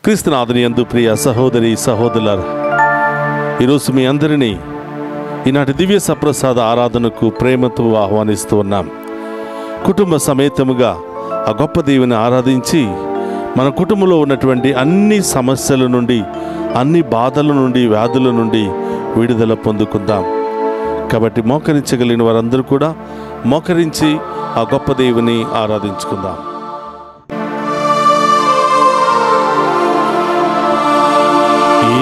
క్రీస్తునాథుని యందు ప్రియ సహోదరి సహోదరులారా, ఈరోజు మీ అందరినీ ఈనాటి దివ్య సప్రసాద ఆరాధనకు ప్రేమతో ఆహ్వానిస్తూ ఉన్నాం. కుటుంబ సమేతముగా ఆ గొప్ప దేవుని ఆరాధించి మన కుటుంబంలో ఉన్నటువంటి అన్ని సమస్యల నుండి, అన్ని బాధల నుండి, వ్యాధుల నుండి విడుదల పొందుకుందాం. కాబట్టి మోకరించగలిగిన వారందరూ కూడా మోకరించి ఆ గొప్ప దేవుని ఆరాధించుకుందాం.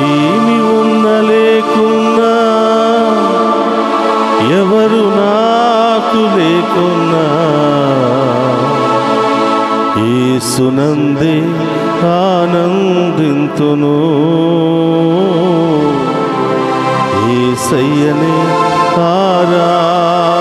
ఏమి ఉన్న లేకున్నా, ఎవరు నాకు లేకున్నా, యేసునందే ఆనందింతును, యేసయ్యనే ఆరాధింతును.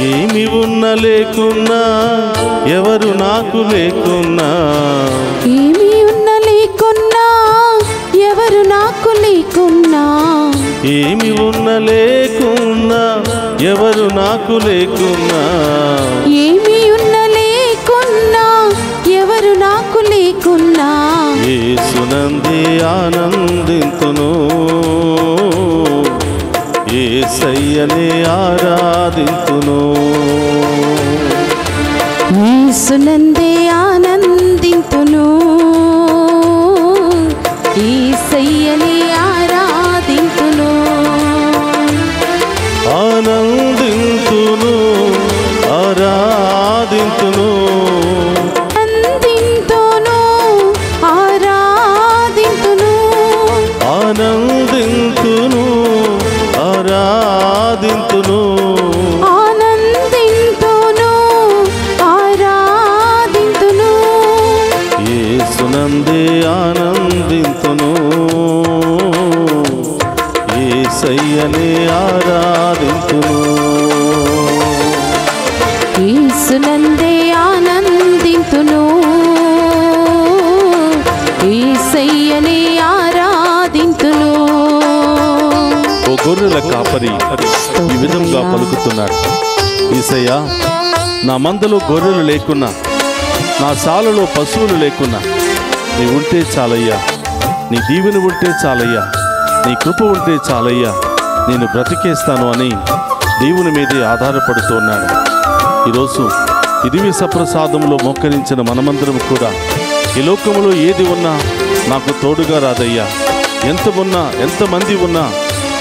ఏమి ఉన్న లేకున్నా, ఎవరు నాకు లేకున్నా, ఏమి ఉన్న లేకున్నా, ఎవరు నాకు లేకున్నా, ఏమి ఉన్న లేకున్నా, ఎవరు నాకు లేకున్నా, ఏమి ఉన్న లేకున్నా, ఎవరు నాకు లేకున్నా, యేసునందే ఆనందింతును, యేసయ్యనే ఆరాధింతును. యేసునందే ఆనందింతును, యేసయ్యనే ఆరాధింతును. ఆనందింతును, ఆరాధింతును, ఆనందింతును, ఆరాధింతును, ఆనందింతును, ఆరాధింతును, ఆనందింతును, ఆరాధింతును. యేసునందే ఆనందింతును, యేసయ్యనే ఆరాధింతును. యేసునందే ఆనందింతును, యేసయ్యనే ఆరాధింతును. ఓ గొర్రెల కాపరి ఈ విధంగా పలుకుతున్నాడు, యేసయ్యా, నా మందలో గొర్రెలు లేకున్నా, నా శాలలో పశువులు లేకున్నా, నీ ఉంటే చాలయ్యా, నీ దీవెన ఉంటే చాలయ్యా, నీ కృప ఉంటే చాలయ్యా, నేను బ్రతికేస్తాను అని దేవుని మీదే ఆధారపడుతూ ఉన్నాడు. ఈరోజు ఈ దివ్య సప్రసాదంలో మోకరించిన మనమందరం కూడా ఈ లోకములో ఏది ఉన్నా నాకు తోడుగా రాదయ్యా, ఎంత ఉన్నా, ఎంతమంది ఉన్నా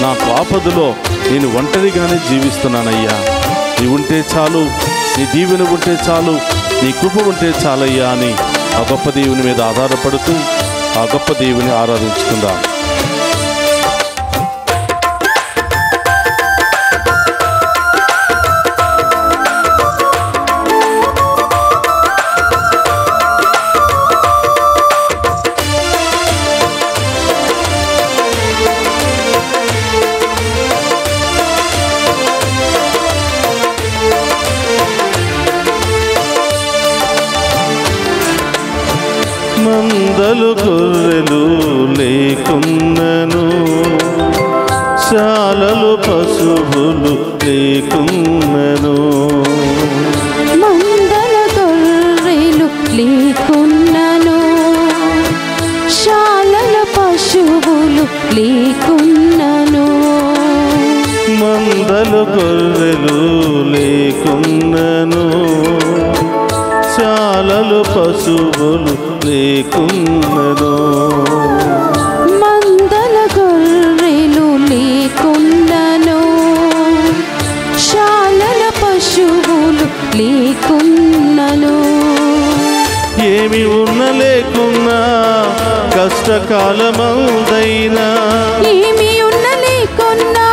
నాకు ఆపదలో నేను ఒంటరిగానే జీవిస్తున్నానయ్యా, నీ ఉంటే చాలు, నీ దీవెన ఉంటే చాలు, నీ కృప ఉంటే చాలయ్యా అని ఆ గొప్ప దేవుని మీద ఆధారపడుతూ ఆ గొప్ప దేవుని ఆరాధించుకుందాం. మందలు గొర్రెలు లేకున్నను, శాలలు పశువులు లేకున్నను, మందల గొర్రెలు లేకున్నను, శాలల పశువులు లేకున్నను, మందలు గొర్రెలు లేకున్నను, శాలలు పశువులు లేకున్నను, మందల గొర్రెలు లేకున్నను, శాలల పశువులు లేకున్నను. ఏమి ఉన్న లేకున్నా, కష్టకాలమందైనా, ఏమి ఉన్న లేకున్నా,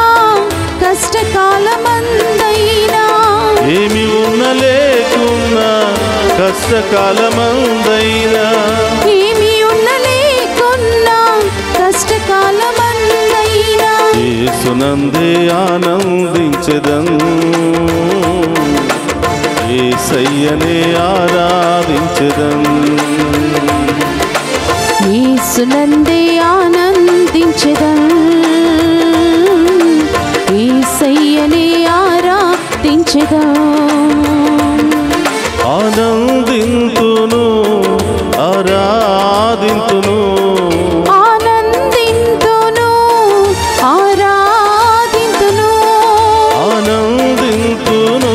కష్టకాలమందైనా, ఏమి ఉన్న కష్టకాలమందైనా ఏమి ఉన్న లేకున్నా కష్టకాలమందైనా యేసునందే ఆనందించెదను యేసయ్యనే ఆరాధించెదను యేసునందే ఆనందించెదను యేసయ్యనే ఆరాధించెదను ఆనందింతును ఆరాధింతును ఆనందింతును ఆరాధింతును ఆనందింతును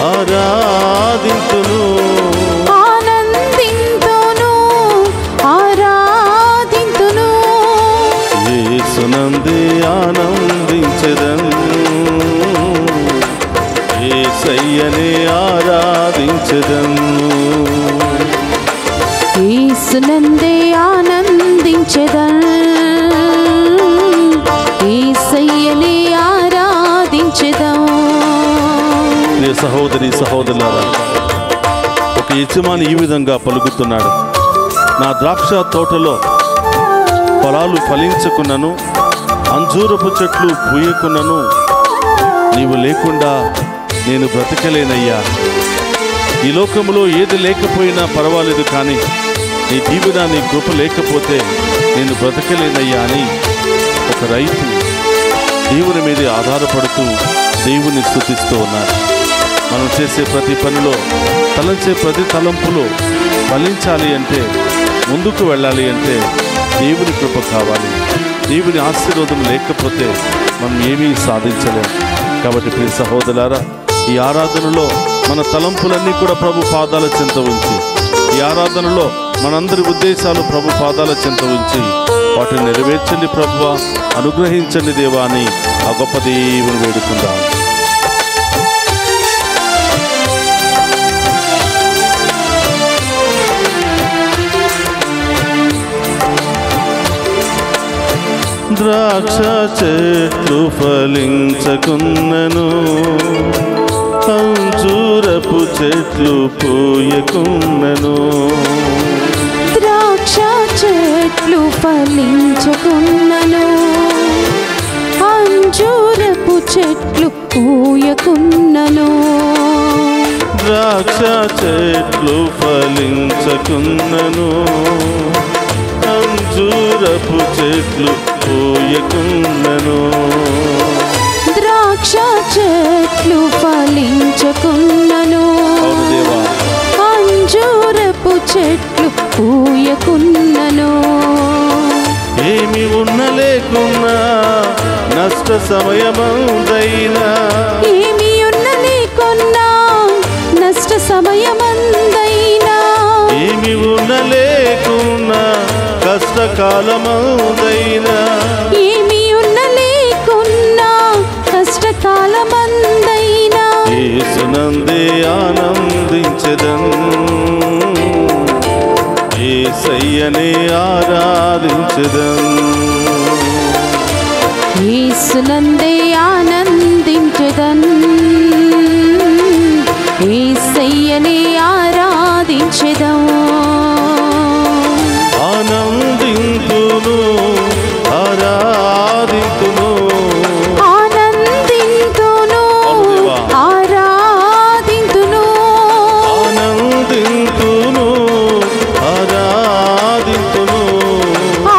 ఆరాధింతును ఆనందింతును ఆరాధింతును యేసునందే ఆనందించెదను యేసయ్యనే ఆరాధించెదను యేసునందే ఆనందించెదను యేసయ్యనే ఆరాధించెదను ప్రియ సహోదరి సహోదరులారా, ఒక యజమాని ఈ విధంగా పలుకుతున్నాడు. నా ద్రాక్ష తోటలో ఫలాలు ఫలించకున్నను అంజూరపు చెట్లు పూయకున్నను నీవు లేకుండా నేను బ్రతకలేనయ్యా. ఈ లోకంలో ఏది లేకపోయినా పర్వాలేదు, కానీ నీ దీవెన నీ కృప లేకపోతే నేను బ్రతకలేనయ్యా అని ఒక రైతు దేవుని మీద ఆధారపడుతూ దేవుని స్తుతిస్తూ ఉన్నాడు. మనం చేసే ప్రతి పనిలో, తలంచే ప్రతి తలంపులో ఫలించాలి అంటే, ముందుకు వెళ్ళాలి అంటే దేవుని కృప కావాలి. దేవుని ఆశీర్వాదం లేకపోతే మనం ఏమీ సాధించలేం. కాబట్టి ప్రియ సహోదరులారా, ఈ ఆరాధనలో మన తలంపులన్నీ కూడా ప్రభు పాదాల చెంత ఉంచి, ఈ ఆరాధనలో మనందరి ఉద్దేశాలు ప్రభు పాదాల చెంత ఉంచి వాటిని నెరవేర్చండి ప్రభువా, అనుగ్రహించండి దేవా అని ఆ గొప్ప దేవుని వేడుకుందాం. ద్రాక్ష చెట్లు ఫలించకున్నను అంజూరపు చెట్లు పూయకున్నను ద్రాక్ష చెట్లు ఫలించకున్నను అంజూరపు చెట్లు పూయకున్నను ద్రాక్ష చెట్లు ఫలించకున్నను అంజూరపు చెట్లు పూయకున్నను ద్రాక్ష చెట్లు ఫలించకున్నను అంజూరపు చెట్లు పూయకున్నను ఏమి ఉన్న లేకున్నా నష్ట సమయమందైనా ఏమి ఉన్న లేకున్నా నష్ట సమయమందైనా ఏమి ఉన్న లేకున్నా కష్టకాలమందైనా ఏమి ఉన్న లేకున్నా కష్టకాలమందైనా యేసునందే ఆనందించెదను యేసయ్యనే ఆరాధించెదను యేసునందే ఆనందించెదను యేసయ్యనే ఆరాధించెదను ఆనందింతును ఆరాధింతును ఆనందింతును ఆరాధింతును ఆనందింతును ఆరాధింతును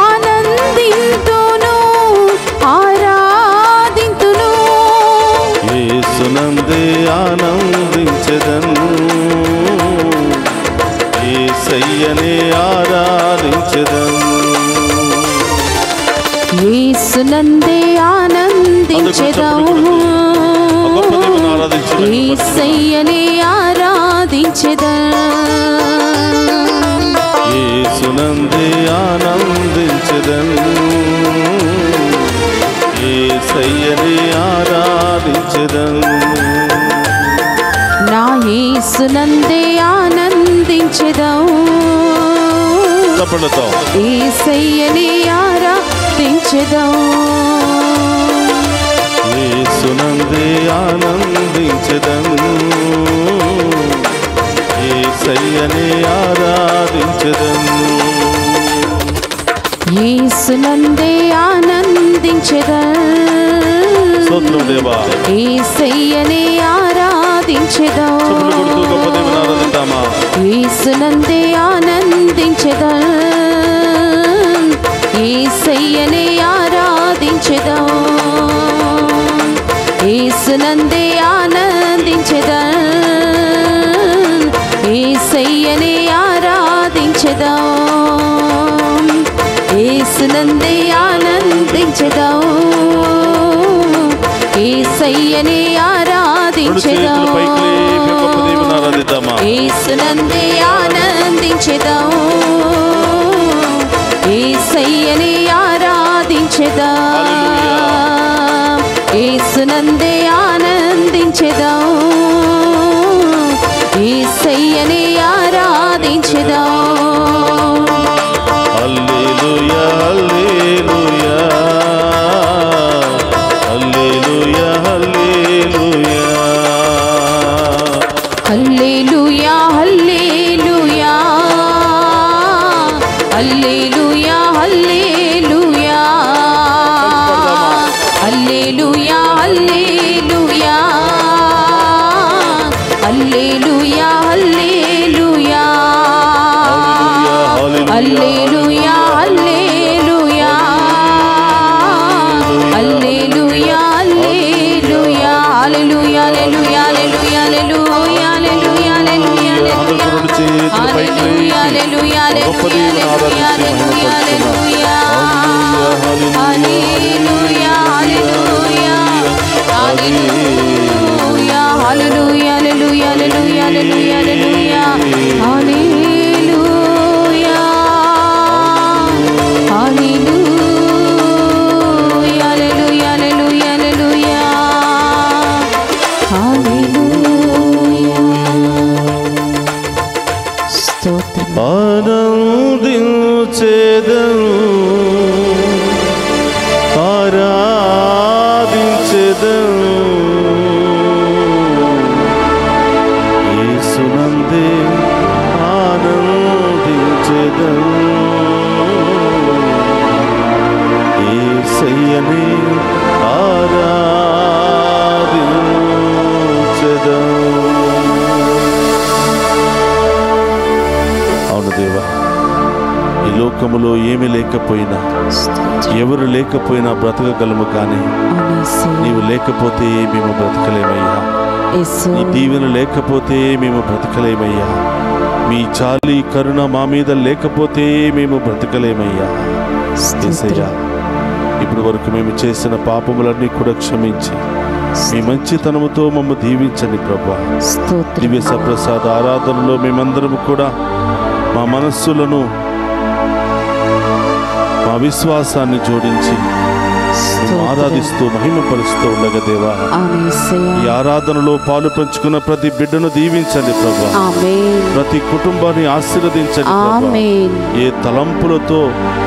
ఆనందింతును ఆరాధింతును యేసునందే ఆనందించెదను యేసయ్యనే ఆరాధించెదను యేసునందే ఆనందించెదను యేసయ్యనే ఆరాధించెదను యేసునందే ఆనందించెదను యేసయ్యనే ఆరాధించెదను నా యేసునందే ఆనందించెదను చప్పట్లతో యేసయ్యనే ఆరాధించెదను యేసునందే ఆనందించెదను స్తోత్రం దేవా. యేసయ్యనే ఆరాధించెదం. చప్పట్లు కొడుతూ గొప్ప దేవుని ఆరాధిద్దామా. యేసునందే ఆనందించెదం. యేసయ్యనే ఆరాధించెదం. యేసునందే ఆనందించెదం. యేసయ్యనే ఆరాధించెదం. యేసునందే ఆనందించెదం. యేసయ్యనే ఆరాధించెదం. యేసునందే ఆనందించెదం. యేసయ్యనే ఆరాధించెదం. యేసునందే ఆనందించెదం. యేసయ్యనే ఆరాధించెదం. హల్లెలూయా హల్లెలూయా హల్లెలూయా హల్లెలూయా హల్లెలూయా హల్లెలూయా హల్లెలూయా హల్లెలూయా హల్లెలూయా హల్లెలూయా హల్లెలూయా హల్లెలూయా హల్లెలూయా హల్లెలూయా హల్లెలూయా హల్లెలూయా ఆనందించెదను ఆరాధించెదను యేసునందే ఆనందించెదను యేసయ్యనే ఆరాధించెదను. అవును దేవా, ఈ లోకములో ఏమి లేకపోయినా ఎవరు లేకపోయినా బ్రతకగలము, కానీ నీవు లేకపోతే మేము బ్రతకలేమయ్యా. నీ దీవెన లేకపోతే మేము బ్రతకలేమయ్యా. మీ జాలి కరుణ మా మీద లేకపోతే మేము బ్రతకలేమయ్యా. యేసయ్యా, ఇప్పుడు వరకు మేము చేసిన పాపములన్నీ కూడా క్షమించి మీ మంచితనముతో మమ్మ దీవించండి ప్రభా. దివ్య సప్రసాద ఆరాధనలో మేమందరం కూడా మా మనస్సులను మా విశ్వాసాన్ని జోడించి ఆరాధిస్తూ మహిమపరుస్తూ ఉండగా దేవా, ఈ ఆరాధనలో పాలు పంచుకున్న ప్రతి బిడ్డను దీవించండి ప్రభా. ప్రతి కుటుంబాన్ని ఆశీర్వదించండి ప్రభా. ఏ తలంపులతో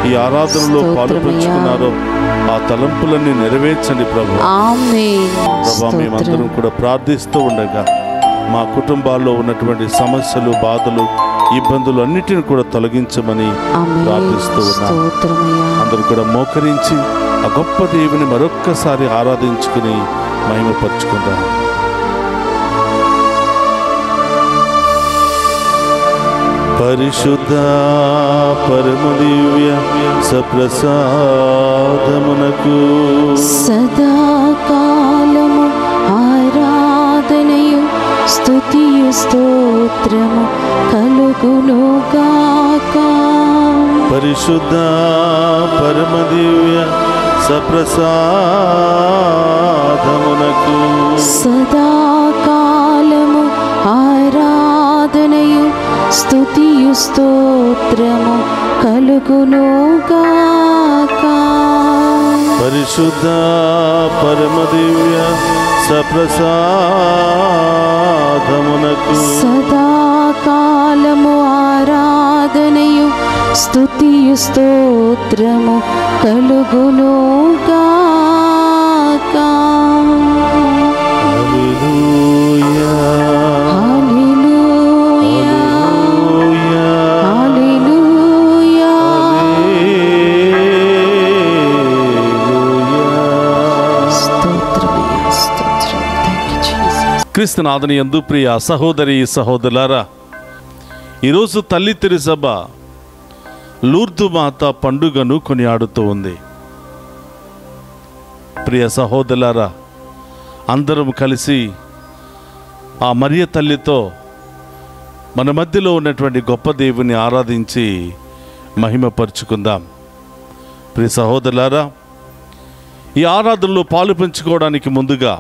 ఈ ఆరాధనలో పాలు పంచుకున్నారో ఆ తలంపులన్నీ నెరవేర్చండి ప్రభా. ప్రభా, మేమందరం కూడా ప్రార్థిస్తూ ఉండగా మా కుటుంబాల్లో ఉన్నటువంటి సమస్యలు, బాధలు, ఇబ్బందులు అన్నిటిని కూడా తొలగించమని ప్రార్థిస్తూ ఉన్నాం. అందరూ కూడా మోకరించి ఆ గొప్ప దేవుని మరొక్కసారి ఆరాధించుకుని మహిమపరుచుకుందాం. పరిశుద్ధ పరమ దివ్య సప్రసాదమునకు సదాకాలము ఆరాధనయు స్తుతియు స్తోత్రము కలుగునుగాక. పరిశుద్ధ పరమ దివ్య సప్రసాదమునకు సదాకాలము ఆరాధనయు స్తుతియు స్తోత్రము కలుగునుగాక. పరిశుద్ధ పరమ దివ్య సప్రసాదమునకు సదాకాలము ఆరాధనయు స్తుతియు స్తోత్రము కలుగునుగాక. హల్లెలూయా హల్లెలూయా హల్లెలూయా స్తోత్రమే క్రీస్తునాథుని యందు ప్రియ సహోదరి సహోదరులారా, ఈరోజు తల్లి తిరుసభ లూర్దు మాత పండుగను కొనియాడుతూ ఉంది. ప్రియ సహోదరులారా, అందరం కలిసి ఆ మరియ తల్లితో మన మధ్యలో ఉన్నటువంటి గొప్ప దేవుని ఆరాధించి మహిమపరుచుకుందాం. ప్రియ సహోదరులారా, ఈ ఆరాధనలో పాలు పంచుకోవడానికి ముందుగా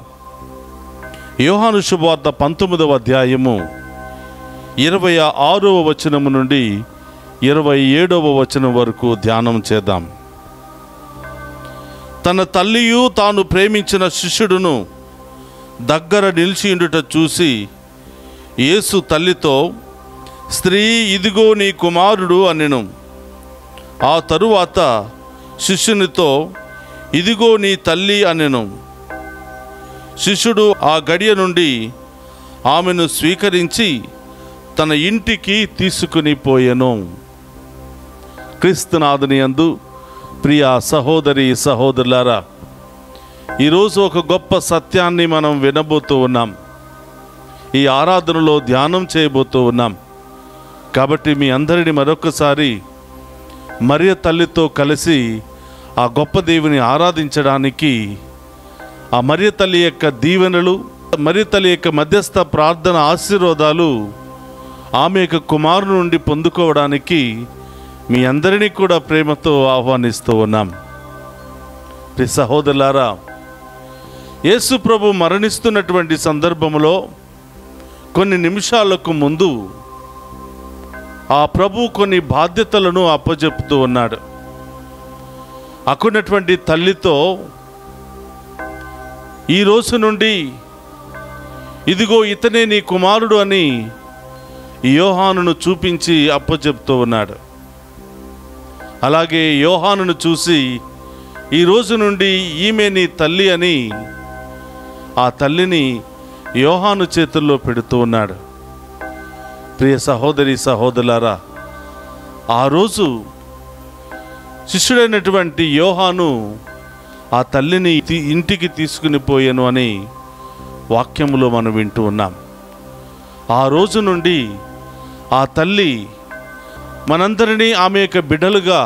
యోహాను శుభవార్త 19వ అధ్యాయము 26వ వచనము నుండి 27వ వచనం వరకు ధ్యానం చేద్దాం. తన తల్లియు తాను ప్రేమించిన శిష్యుడును దగ్గర నిలిచియుండుట చూసి యేసు తల్లితో, స్త్రీ, ఇదిగో నీ కుమారుడు అనెను. ఆ తరువాత శిష్యునితో, ఇదిగో నీ తల్లి అనెను. శిష్యుడు ఆ గడియ నుండి ఆమెను స్వీకరించి తన ఇంటికి తీసుకుని పోయెను. క్రీస్తునాథుని యందు ప్రియ సహోదరి సహోదరులారా, ఈరోజు ఒక గొప్ప సత్యాన్ని మనం వినబోతూ ఉన్నాం. ఈ ఆరాధనలో ధ్యానం చేయబోతూ ఉన్నాం. కాబట్టి మీ అందరిని మరొకసారి మరియ తల్లితో కలిసి ఆ గొప్ప దేవుని ఆరాధించడానికి, ఆ మరియ తల్లి యొక్క దీవెనలు, మరియ తల్లి యొక్క మధ్యస్థ ప్రార్థన ఆశీర్వాదాలు ఆమె యొక్క కుమారుని నుండి పొందుకోవడానికి మీ అందరినీ కూడా ప్రేమతో ఆహ్వానిస్తూ ఉన్నాం. ప్రియ సహోదరులారా, యేసు ప్రభు మరణిస్తున్నటువంటి సందర్భంలో కొన్ని నిమిషాలకు ముందు ఆ ప్రభు కొన్ని బాధ్యతలను అప్పచెప్తూ ఉన్నాడు. అక్కడున్నటువంటి తల్లితో, ఈ రోజు నుండి ఇదిగో ఇతనే నీ కుమారుడు అని యోహానును చూపించి అప్పచెప్తూ ఉన్నాడు. అలాగే యోహానును చూసి ఈ రోజు నుండి ఈమె నీ తల్లి అని ఆ తల్లిని యోహాను చేతుల్లో పెడుతూ ఉన్నాడు. ప్రియ సహోదరి సహోదరులారా, ఆ రోజు శిష్యుడైనటువంటి యోహాను ఆ తల్లిని ఇంటికి తీసుకుని పోయాను అని వాక్యములో మనం వింటూ ఉన్నాం. ఆ రోజు నుండి ఆ తల్లి మనందరినీ ఆమె యొక్క బిడ్డలుగా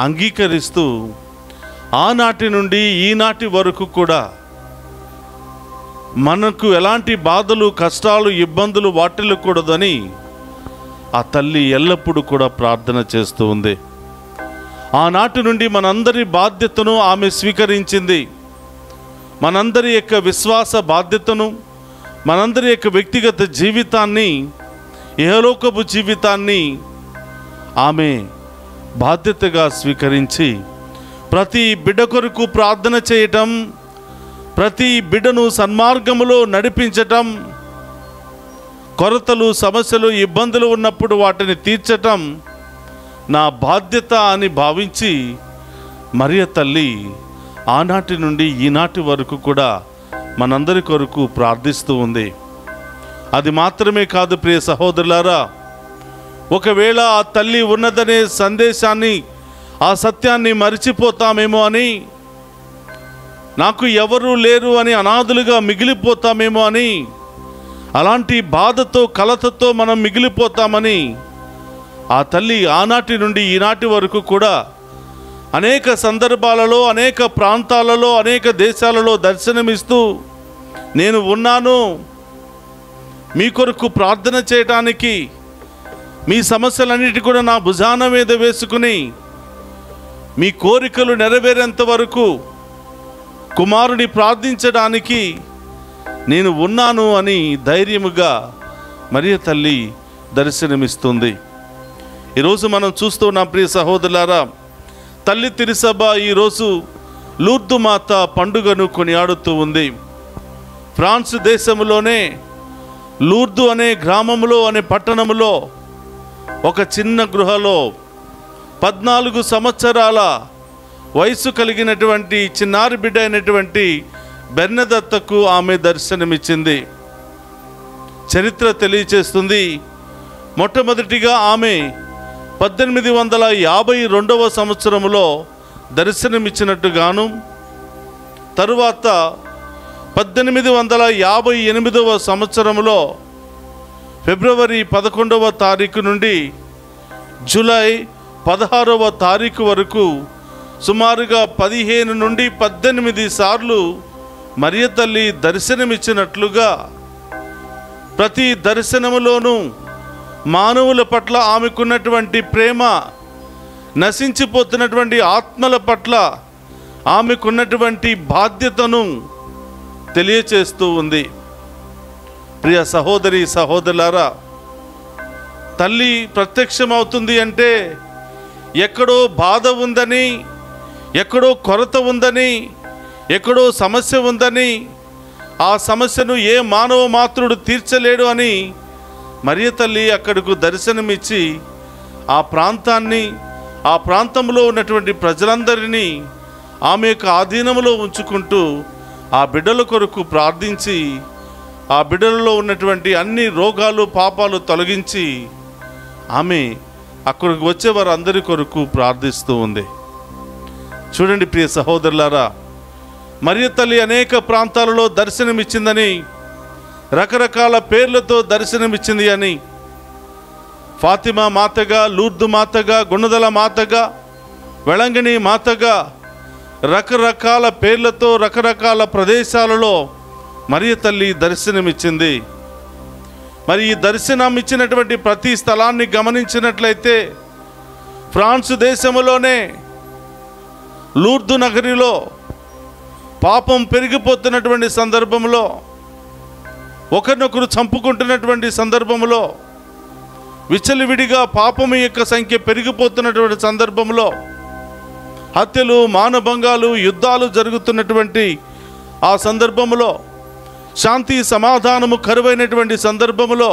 అంగీకరిస్తూ ఆనాటి నుండి ఈనాటి వరకు కూడా మనకు ఎలాంటి బాధలు, కష్టాలు, ఇబ్బందులు వాటిల్లకూడదని ఆ తల్లి ఎల్లప్పుడూ కూడా ప్రార్థన చేస్తూ ఉంది. ఆనాటి నుండి మనందరి బాధ్యతను ఆమె స్వీకరించింది. మనందరి యొక్క విశ్వాస బాధ్యతను, మనందరి యొక్క వ్యక్తిగత జీవితాన్ని, ఇహలోకపు జీవితాన్ని ఆమె బాధ్యతగా స్వీకరించి ప్రతి బిడ్డ కొరకు ప్రార్థన చేయటం, ప్రతి బిడ్డను సన్మార్గములో నడిపించటం, కొరతలు, సమస్యలు, ఇబ్బందులు ఉన్నప్పుడు వాటిని తీర్చటం నా బాధ్యత అని భావించి మరియ తల్లి ఆనాటి నుండి ఈనాటి వరకు కూడా మనందరి కొరకు ప్రార్థిస్తూ ఉంది. అది మాత్రమే కాదు ప్రియ సహోదరులారా, ఒకవేళ ఆ తల్లి ఉన్నదనే సందేశాన్ని, ఆ సత్యాన్ని మరిచిపోతామేమో అని, నాకు ఎవరు లేరు అని అనాథులుగా మిగిలిపోతామేమో అని, అలాంటి బాధతో, కలతతో మనం మిగిలిపోతామని ఆ తల్లి ఆనాటి నుండి ఈనాటి వరకు కూడా అనేక సందర్భాలలో, అనేక ప్రాంతాలలో, అనేక దేశాలలో దర్శనమిస్తూ, నేను ఉన్నాను, మీ కొరకు ప్రార్థన చేయటానికి, మీ సమస్యలన్నిటి కూడా నా భుజాన మీద వేసుకుని మీ కోరికలు నెరవేరేంత వరకు కుమారుని ప్రార్థించడానికి నేను ఉన్నాను అని ధైర్యముగా మరియ తల్లి దర్శనమిస్తుంది. ఈరోజు మనం చూస్తూ ఉన్నాం ప్రియ సహోదరులారా, తల్లి తిరుసభ ఈరోజు లూర్దు మాత పండుగను కొనియాడుతూ ఉంది. ఫ్రాన్స్ దేశంలోనే లూర్దు అనే గ్రామంలో, అనే పట్టణంలో ఒక చిన్న గృహలో 14 సంవత్సరాల వయసు కలిగినటువంటి చిన్నారి బిడ్డ అయినటువంటి బెర్నదత్తకు ఆమె దర్శనమిచ్చింది. చరిత్ర తెలియచేస్తుంది, మొట్టమొదటిగా ఆమె 1852వ సంవత్సరంలో దర్శనమిచ్చినట్టుగాను, తరువాత 1858వ సంవత్సరంలో ఫిబ్రవరి 11వ తారీఖు నుండి జూలై 16వ తారీఖు వరకు సుమారుగా 15 నుండి 18 సార్లు మరియ తల్లి దర్శనమిచ్చినట్లుగా, ప్రతి దర్శనములోనూ మానవుల పట్ల ఆమెకున్నటువంటి ప్రేమ, నశించిపోతున్నటువంటి ఆత్మల పట్ల ఆమెకున్నటువంటి బాధ్యతను తెలియచేస్తూ ఉంది. ప్రియ సహోదరి సహోదరులారా, తల్లి ప్రత్యక్షమవుతుంది అంటే ఎక్కడో బాధ ఉందని, ఎక్కడో కొరత ఉందని, ఎక్కడో సమస్య ఉందని, ఆ సమస్యను ఏ మానవ మాత్రుడు తీర్చలేడు అని మరియ తల్లి అక్కడకు దర్శనమిచ్చి ఆ ప్రాంతాన్ని, ఆ ప్రాంతంలో ఉన్నటువంటి ప్రజలందరినీ ఆమె యొక్క ఆధీనంలో ఉంచుకుంటూ ఆ బిడ్డల కొరకు ప్రార్థించి ఆ బిడ్డలలో ఉన్నటువంటి అన్ని రోగాలు పాపాలు తొలగించి ఆమె అక్కడికి వచ్చే వారందరి కొరకు ప్రార్థిస్తూ ఉంది. చూడండి ప్రియ సహోదరులారా, మరియ తల్లి అనేక ప్రాంతాలలో దర్శనమిచ్చిందని, రకరకాల పేర్లతో దర్శనమిచ్చింది అని, ఫాతిమా మాతగా, లూర్దు మాతగా, గుణదల మాతగా, వెళంగిణి మాతగా, రకరకాల పేర్లతో రకరకాల ప్రదేశాలలో మరియ తల్లి దర్శనమిచ్చింది. మరి ఈ దర్శనం ఇచ్చినటువంటి ప్రతి స్థలాన్ని గమనించినట్లయితే ఫ్రాన్స్ దేశంలోనే లూర్దు నగరిలో పాపం పెరిగిపోతున్నటువంటి సందర్భంలో, ఒకరినొకరు చంపుకుంటున్నటువంటి సందర్భంలో, విచ్చలవిడిగా పాపము యొక్క సంఖ్య పెరిగిపోతున్నటువంటి సందర్భంలో, హత్యలు, మానభంగాలు, యుద్ధాలు జరుగుతున్నటువంటి ఆ సందర్భంలో, శాంతి సమాధానము కరువైనటువంటి సందర్భంలో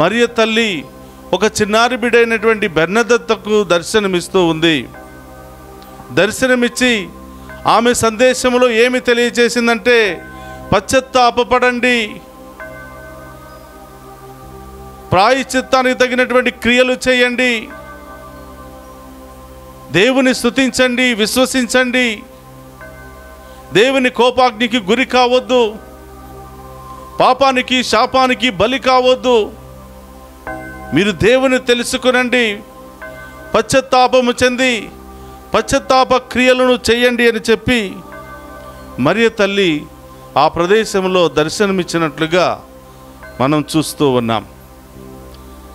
మరియ తల్లి ఒక చిన్నారి బిడ్డైనటువంటి బెర్నదత్తకు దర్శనమిస్తూ ఉంది. దర్శనమిచ్చి ఆమె సందేశంలో ఏమి తెలియజేసిందంటే, పశ్చాత్తాపపడండి, ప్రాయశ్చిత్తానికి తగినటువంటి క్రియలు చేయండి, దేవుని స్తుతించండి, విశ్వసించండి, దేవుని కోపాగ్నికి గురి కావద్దు, పాపానికి శాపానికి బలి కావద్దు, మీరు దేవుని తెలుసుకునండి, పశ్చాత్తాపము చెంది పశ్చాత్తాప క్రియలను చేయండి అని చెప్పి మరియ తల్లి ఆ ప్రదేశంలో దర్శనమిచ్చినట్లుగా మనం చూస్తూ ఉన్నాం.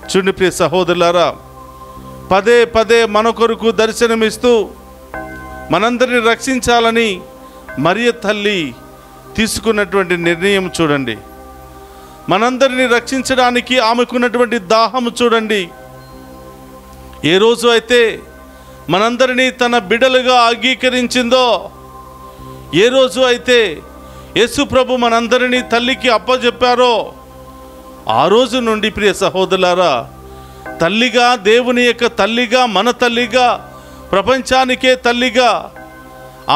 చూడండి ప్రియ సహోదరులారా, పదే పదే మన కొరకు దర్శనమిస్తూ మనందరిని రక్షించాలని మరియ తల్లి తీసుకున్నటువంటి నిర్ణయం చూడండి. మనందరిని రక్షించడానికి ఆమెకున్నటువంటి దాహము చూడండి. ఏ రోజు అయితే మనందరినీ తన బిడ్డలుగా అంగీకరించిందో, ఏ రోజు అయితే యేసు ప్రభు మనందరినీ తల్లికి అప్పజెప్పారో, ఆ రోజు నుండి ప్రియ సహోదరులారా, తల్లిగా, దేవుని యొక్క తల్లిగా, మన తల్లిగా, ప్రపంచానికే తల్లిగా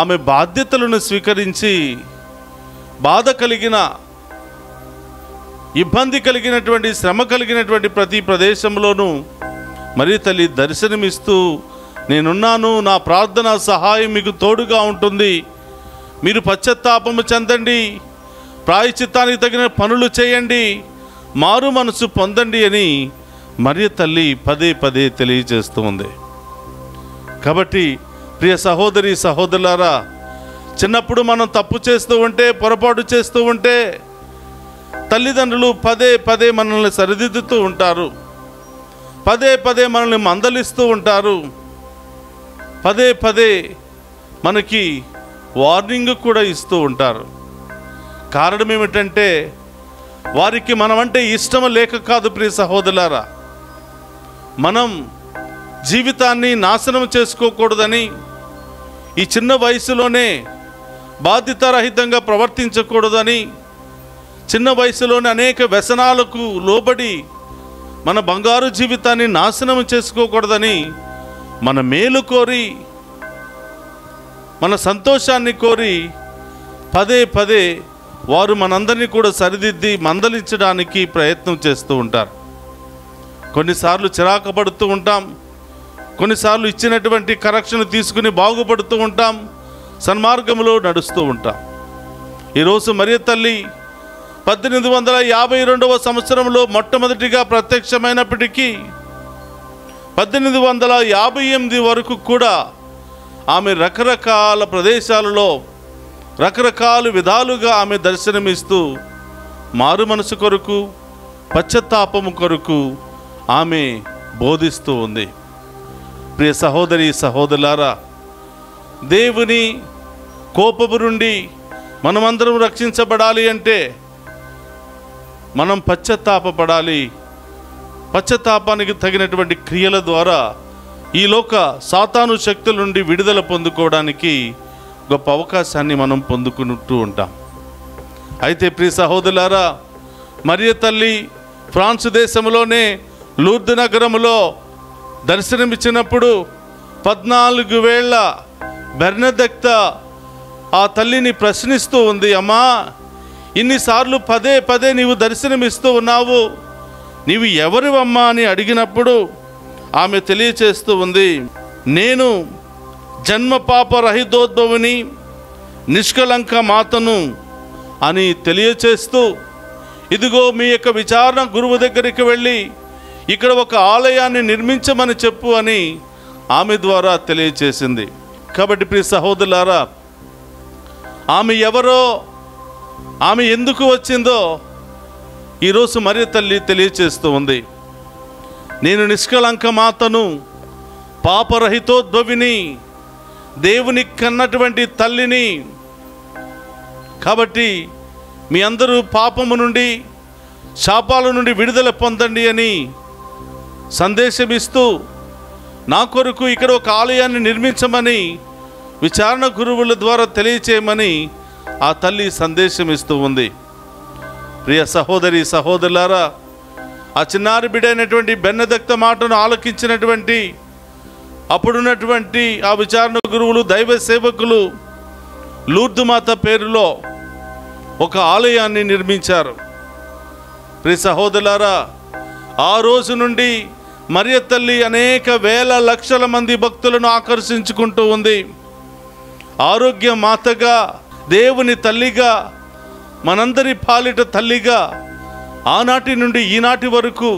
ఆమె బాధ్యతలను స్వీకరించి బాధ కలిగిన, ఇబ్బంది కలిగినటువంటి, శ్రమ కలిగినటువంటి ప్రతి ప్రదేశంలోనూ మరియ తల్లి దర్శనమిస్తూ, నేనున్నాను, నా ప్రార్థన సహాయం మీకు తోడుగా ఉంటుంది, మీరు పశ్చాత్తాపము చెందండి, ప్రాయశ్చిత్తానికి తగిన పనులు చేయండి, మారు మనసు పొందండి అని మరియ తల్లి పదే పదే తెలియజేస్తూ ఉంది. కాబట్టి ప్రియ సహోదరి సహోదరులారా, చిన్నప్పుడు మనం తప్పు చేస్తూ ఉంటే, పొరపాటు చేస్తూ ఉంటే తల్లిదండ్రులు పదే పదే మనల్ని సరిదిద్దుతూ ఉంటారు, పదే పదే మనల్ని మందలిస్తూ ఉంటారు, పదే పదే మనకి వార్నింగ్ కూడా ఇస్తూ ఉంటారు. కారణం ఏమిటంటే, వారికి మనమంటే ఇష్టం లేక కాదు ప్రియ సహోదరులారా, మనం జీవితాన్ని నాశనం చేసుకోకూడదని, ఈ చిన్న వయసులోనే బాధ్యతారహితంగా ప్రవర్తించకూడదని, చిన్న వయసులోనే అనేక వ్యసనాలకు లోబడి మన బంగారు జీవితాన్ని నాశనం చేసుకోకూడదని, మన మేలు కోరి, మన సంతోషాన్ని కోరి పదే పదే వారు మనందరినీ కూడా సరిదిద్ది మందలించడానికి ప్రయత్నం చేస్తూ ఉంటారు. కొన్నిసార్లు చిరాకు పడుతూ ఉంటాం, కొన్నిసార్లు ఇచ్చినటువంటి కరెక్షన్ తీసుకుని బాగుపడుతూ ఉంటాం, సన్మార్గంలో నడుస్తూ ఉంటాం. ఈరోజు మరియ తల్లి 1852వ సంవత్సరంలో మొట్టమొదటిగా ప్రత్యక్షమైనప్పటికీ 1858 వరకు కూడా ఆమె రకరకాల ప్రదేశాలలో రకరకాల విధాలుగా ఆమె దర్శనమిస్తూ మారు మనసు కొరకు, పశ్చాత్తాపము కొరకు ఆమె బోధిస్తూ ఉంది. ప్రియ సహోదరి సహోదరులారా, దేవుని కోపము నుండి మనమందరం రక్షించబడాలి అంటే మనం పశ్చాత్తాపపడాలి. పశ్చాత్తాపానికి తగినటువంటి క్రియల ద్వారా ఈ లోక సాతాను శక్తుల నుండి విడుదల పొందుకోవడానికి గొప్ప అవకాశాన్ని మనం పొందుకుంటూ ఉంటాం. అయితే ప్రియ సహోదరులారా, మరియ తల్లి ఫ్రాన్స్ దేశంలోనే లూర్దు నగరంలో దర్శనమిచ్చినప్పుడు 14 ఏళ్ల బెర్నదెక్త ఆ తల్లిని ప్రశ్నిస్తూ ఉంది. అమ్మా, ఇన్నిసార్లు పదే పదే నీవు దర్శనమిస్తూ ఉన్నావు, నీవు ఎవరివమ్మా అని అడిగినప్పుడు ఆమె తెలియచేస్తూ ఉంది, నేను జన్మ పాప రహితోద్భవిని, నిష్కలంక మాతను అని తెలియచేస్తూ, ఇదిగో మీ యొక్క విచారణ గురువు దగ్గరికి వెళ్ళి ఇక్కడ ఒక ఆలయాన్ని నిర్మించమని చెప్పు అని ఆమె ద్వారా తెలియచేసింది. కాబట్టి ప్రియ సహోదరులారా, ఆమె ఎవరో, ఆమె ఎందుకు వచ్చిందో ఈరోజు మరియ తల్లి తెలియచేస్తూ ఉంది. నేను నిష్కలంక మాతను, పాపరహితోద్భవిని, దేవుని కన్నటువంటి తల్లిని. కాబట్టి మీ అందరూ పాపము నుండి, శాపాల నుండి విడుదల పొందండి అని సందేశమిస్తూ నా కొరకు ఇక్కడ ఒక ఆలయాన్ని నిర్మించమని విచారణ గురువుల ద్వారా తెలియచేయమని ఆ తల్లి సందేశం ఇస్తూ ఉంది. ప్రియ సహోదరి సహోదరులారా, ఆ చిన్నారి బిడ్డైనటువంటి బెర్నదెక్త మాటను ఆలకించినటువంటి అప్పుడున్నటువంటి ఆ విచారణ గురువులు, దైవ సేవకులు లూర్దు మాత పేరులో ఒక ఆలయాన్ని నిర్మించారు. ప్రియ సహోదరులారా, ఆ రోజు నుండి మరియ తల్లి అనేక వేల లక్షల మంది భక్తులను ఆకర్షించుకుంటూ ఉంది. ఆరోగ్య మాతగా, దేవుని తల్లిగా, మనందరి పాలిట తల్లిగా ఆనాటి నుండి ఈనాటి వరకు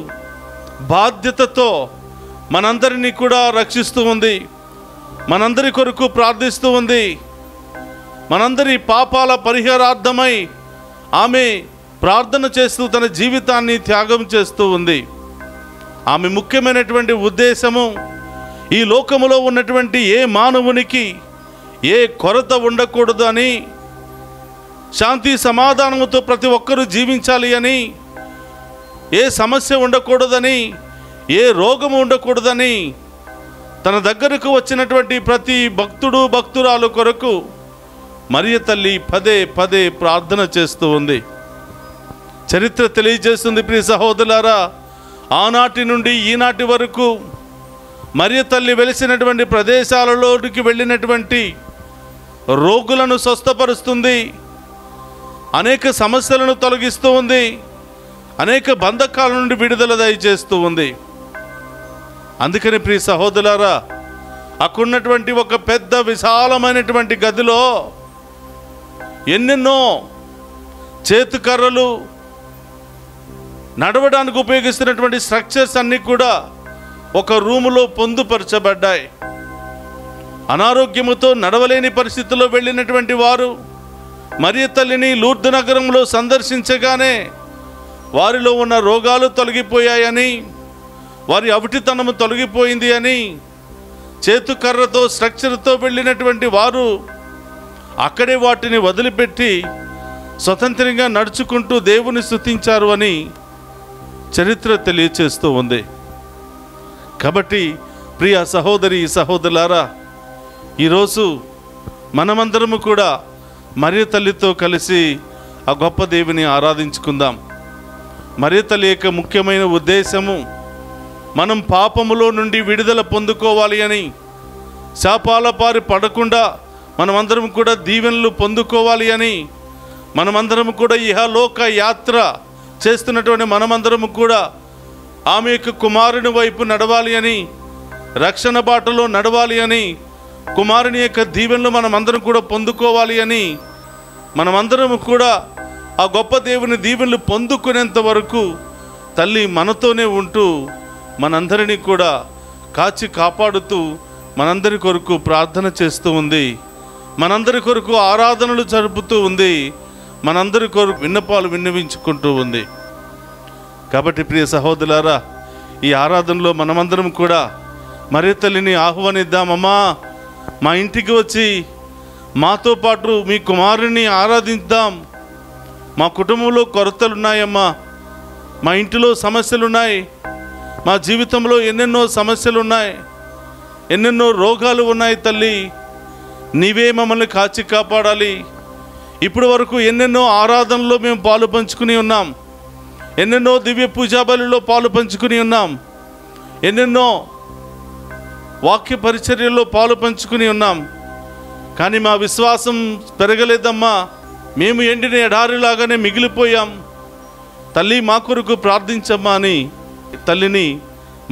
బాధ్యతతో మనందరినీ కూడా రక్షిస్తూ ఉంది. మనందరి కొరకు ప్రార్థిస్తూ ఉంది. మనందరి పాపాల పరిహారార్థమై ఆమె ప్రార్థన చేస్తూ తన జీవితాన్ని త్యాగం చేస్తూ ఉంది. ఆమె ముఖ్యమైనటువంటి ఉద్దేశము ఈ లోకములో ఉన్నటువంటి ఏ మానవునికి ఏ కొరత ఉండకూడదు అని, శాంతి సమాధానముతో ప్రతి ఒక్కరూ జీవించాలి అని, ఏ సమస్య ఉండకూడదని, ఏ రోగము ఉండకూడదని తన దగ్గరకు వచ్చినటువంటి ప్రతి భక్తుడు భక్తురాలు కొరకు మరియ తల్లి పదే పదే ప్రార్థన చేస్తూ ఉంది. చరిత్ర తెలియజేస్తుంది ప్రియ సహోదరులారా, ఆనాటి నుండి ఈనాటి వరకు మరియ తల్లి వెలిసినటువంటి ప్రదేశాలలోకి వెళ్ళినటువంటి రోగులను స్వస్థపరుస్తుంది, అనేక సమస్యలను తొలగిస్తూ ఉంది, అనేక బంధకాల నుండి విడుదల దయచేస్తూ ఉంది. అందుకని ప్రియ సహోదరులారా, అక్కడున్నటువంటి ఒక పెద్ద విశాలమైనటువంటి గదిలో ఎన్నెన్నో చేతుకర్రలు, నడవడానికి ఉపయోగిస్తున్నటువంటి స్ట్రక్చర్స్ అన్నీ కూడా ఒక రూములో పొందుపరచబడ్డాయి. అనారోగ్యముతో నడవలేని పరిస్థితుల్లో వెళ్ళినటువంటి వారు మరియ తల్లిని లూర్దు నగరంలో సందర్శించగానే వారిలో ఉన్న రోగాలు తొలగిపోయాయని, వారి అవిటితనము తొలగిపోయింది అని, చేతుకర్రతో స్ట్రక్చర్తో వెళ్ళినటువంటి వారు అక్కడే వాటిని వదిలిపెట్టి స్వతంత్రంగా నడుచుకుంటూ దేవుని స్తుతించారు అని చరిత్ర తెలియచేస్తూ ఉంది. కాబట్టి ప్రియ సహోదరి సహోదరులారా, ఈరోజు మనమందరము కూడా మరియ తల్లితో కలిసి ఆ గొప్ప దేవుని ఆరాధించుకుందాం. మరియ తల్లి యొక్క ముఖ్యమైన ఉద్దేశము మనం పాపములో నుండి విడుదల పొందుకోవాలి అని, శాపాల పారి పడకుండా మనమందరం కూడా దీవెనలు పొందుకోవాలి అని, మనమందరం కూడా ఇహలోక యాత్ర చేస్తున్నటువంటి మనమందరము కూడా ఆమె యొక్క కుమారుని వైపు నడవాలి అని, రక్షణ బాటలో నడవాలి అని, కుమారుని యొక్క దీవెనలు మనమందరం కూడా పొందుకోవాలి అని మనమందరము కూడా ఆ గొప్ప దేవుని దీవెనలు పొందుకునేంత వరకు తల్లి మనతోనే ఉంటూ మనందరినీ కూడా కాచి కాపాడుతూ మనందరి కొరకు ప్రార్థన చేస్తూ ఉంది, మనందరి కొరకు ఆరాధనలు జరుపుతూ ఉంది, మనందరి కొరకు విన్నపాలు విన్నవించుకుంటూ ఉంది. కాబట్టి ప్రియ సహోదరులారా, ఈ ఆరాధనలో మనమందరం కూడా మరియ తల్లిని ఆహ్వానిద్దామమ్మా, మా ఇంటికి వచ్చి మాతో పాటు మీ కుమారుని ఆరాధిద్దాం. మా కుటుంబంలో కొరతలున్నాయమ్మా, మా ఇంటిలో సమస్యలున్నాయి, మా జీవితంలో ఎన్నెన్నో సమస్యలున్నాయి, ఎన్నెన్నో రోగాలు ఉన్నాయి తల్లి. నీవే మమ్మల్ని కాచి కాపాడాలి. ఇప్పటి వరకు ఎన్నెన్నో ఆరాధనలో మేము పాలు పంచుకుని ఉన్నాం, ఎన్నెన్నో దివ్య పూజాబలిలో పాలు పంచుకుని ఉన్నాం, ఎన్నెన్నో వాక్య పరిచర్యల్లో పాలు పంచుకుని ఉన్నాం. కానీ మా విశ్వాసం పెరగలేదమ్మా, మేము ఎండిన ఎడారిలాగానే మిగిలిపోయాం. తల్లి మా కొరకు ప్రార్థించమ్మా అని తల్లిని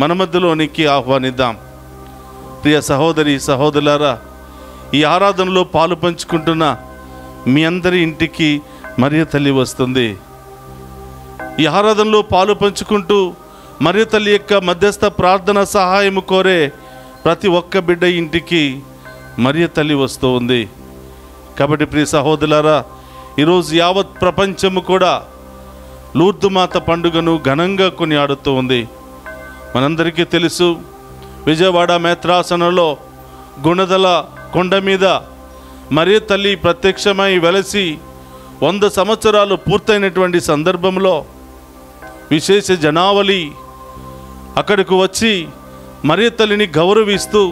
మన మధ్యలోనికి ఆహ్వానిద్దాం. ప్రియ సహోదరి సహోదరులారా, ఈ ఆరాధనలో పాలు పంచుకుంటున్న మీ అందరి ఇంటికి మరియ తల్లి వస్తుంది. ఈ ఆరాధనలో పాలు పంచుకుంటూ మరియ తల్లి యొక్క మధ్యస్థ ప్రార్థన సహాయము కోరే ప్రతి ఒక్క బిడ్డ ఇంటికి మరియ తల్లి వస్తూ ఉంది. కాబట్టి ప్రియ సహోదరులారా, ఈరోజు యావత్ ప్రపంచము కూడా లూర్దు మాత పండుగను ఘనంగా కొనియాడుతూ ఉంది. మనందరికీ తెలుసు, విజయవాడ మేత్రాసనంలో గుణదల కొండ మీద మరియ తల్లి ప్రత్యక్షమై వెలసి 100 సంవత్సరాలు పూర్తయినటువంటి సందర్భంలో విశేష జనావళి అక్కడికి వచ్చి మరియ తల్లిని గౌరవిస్తూ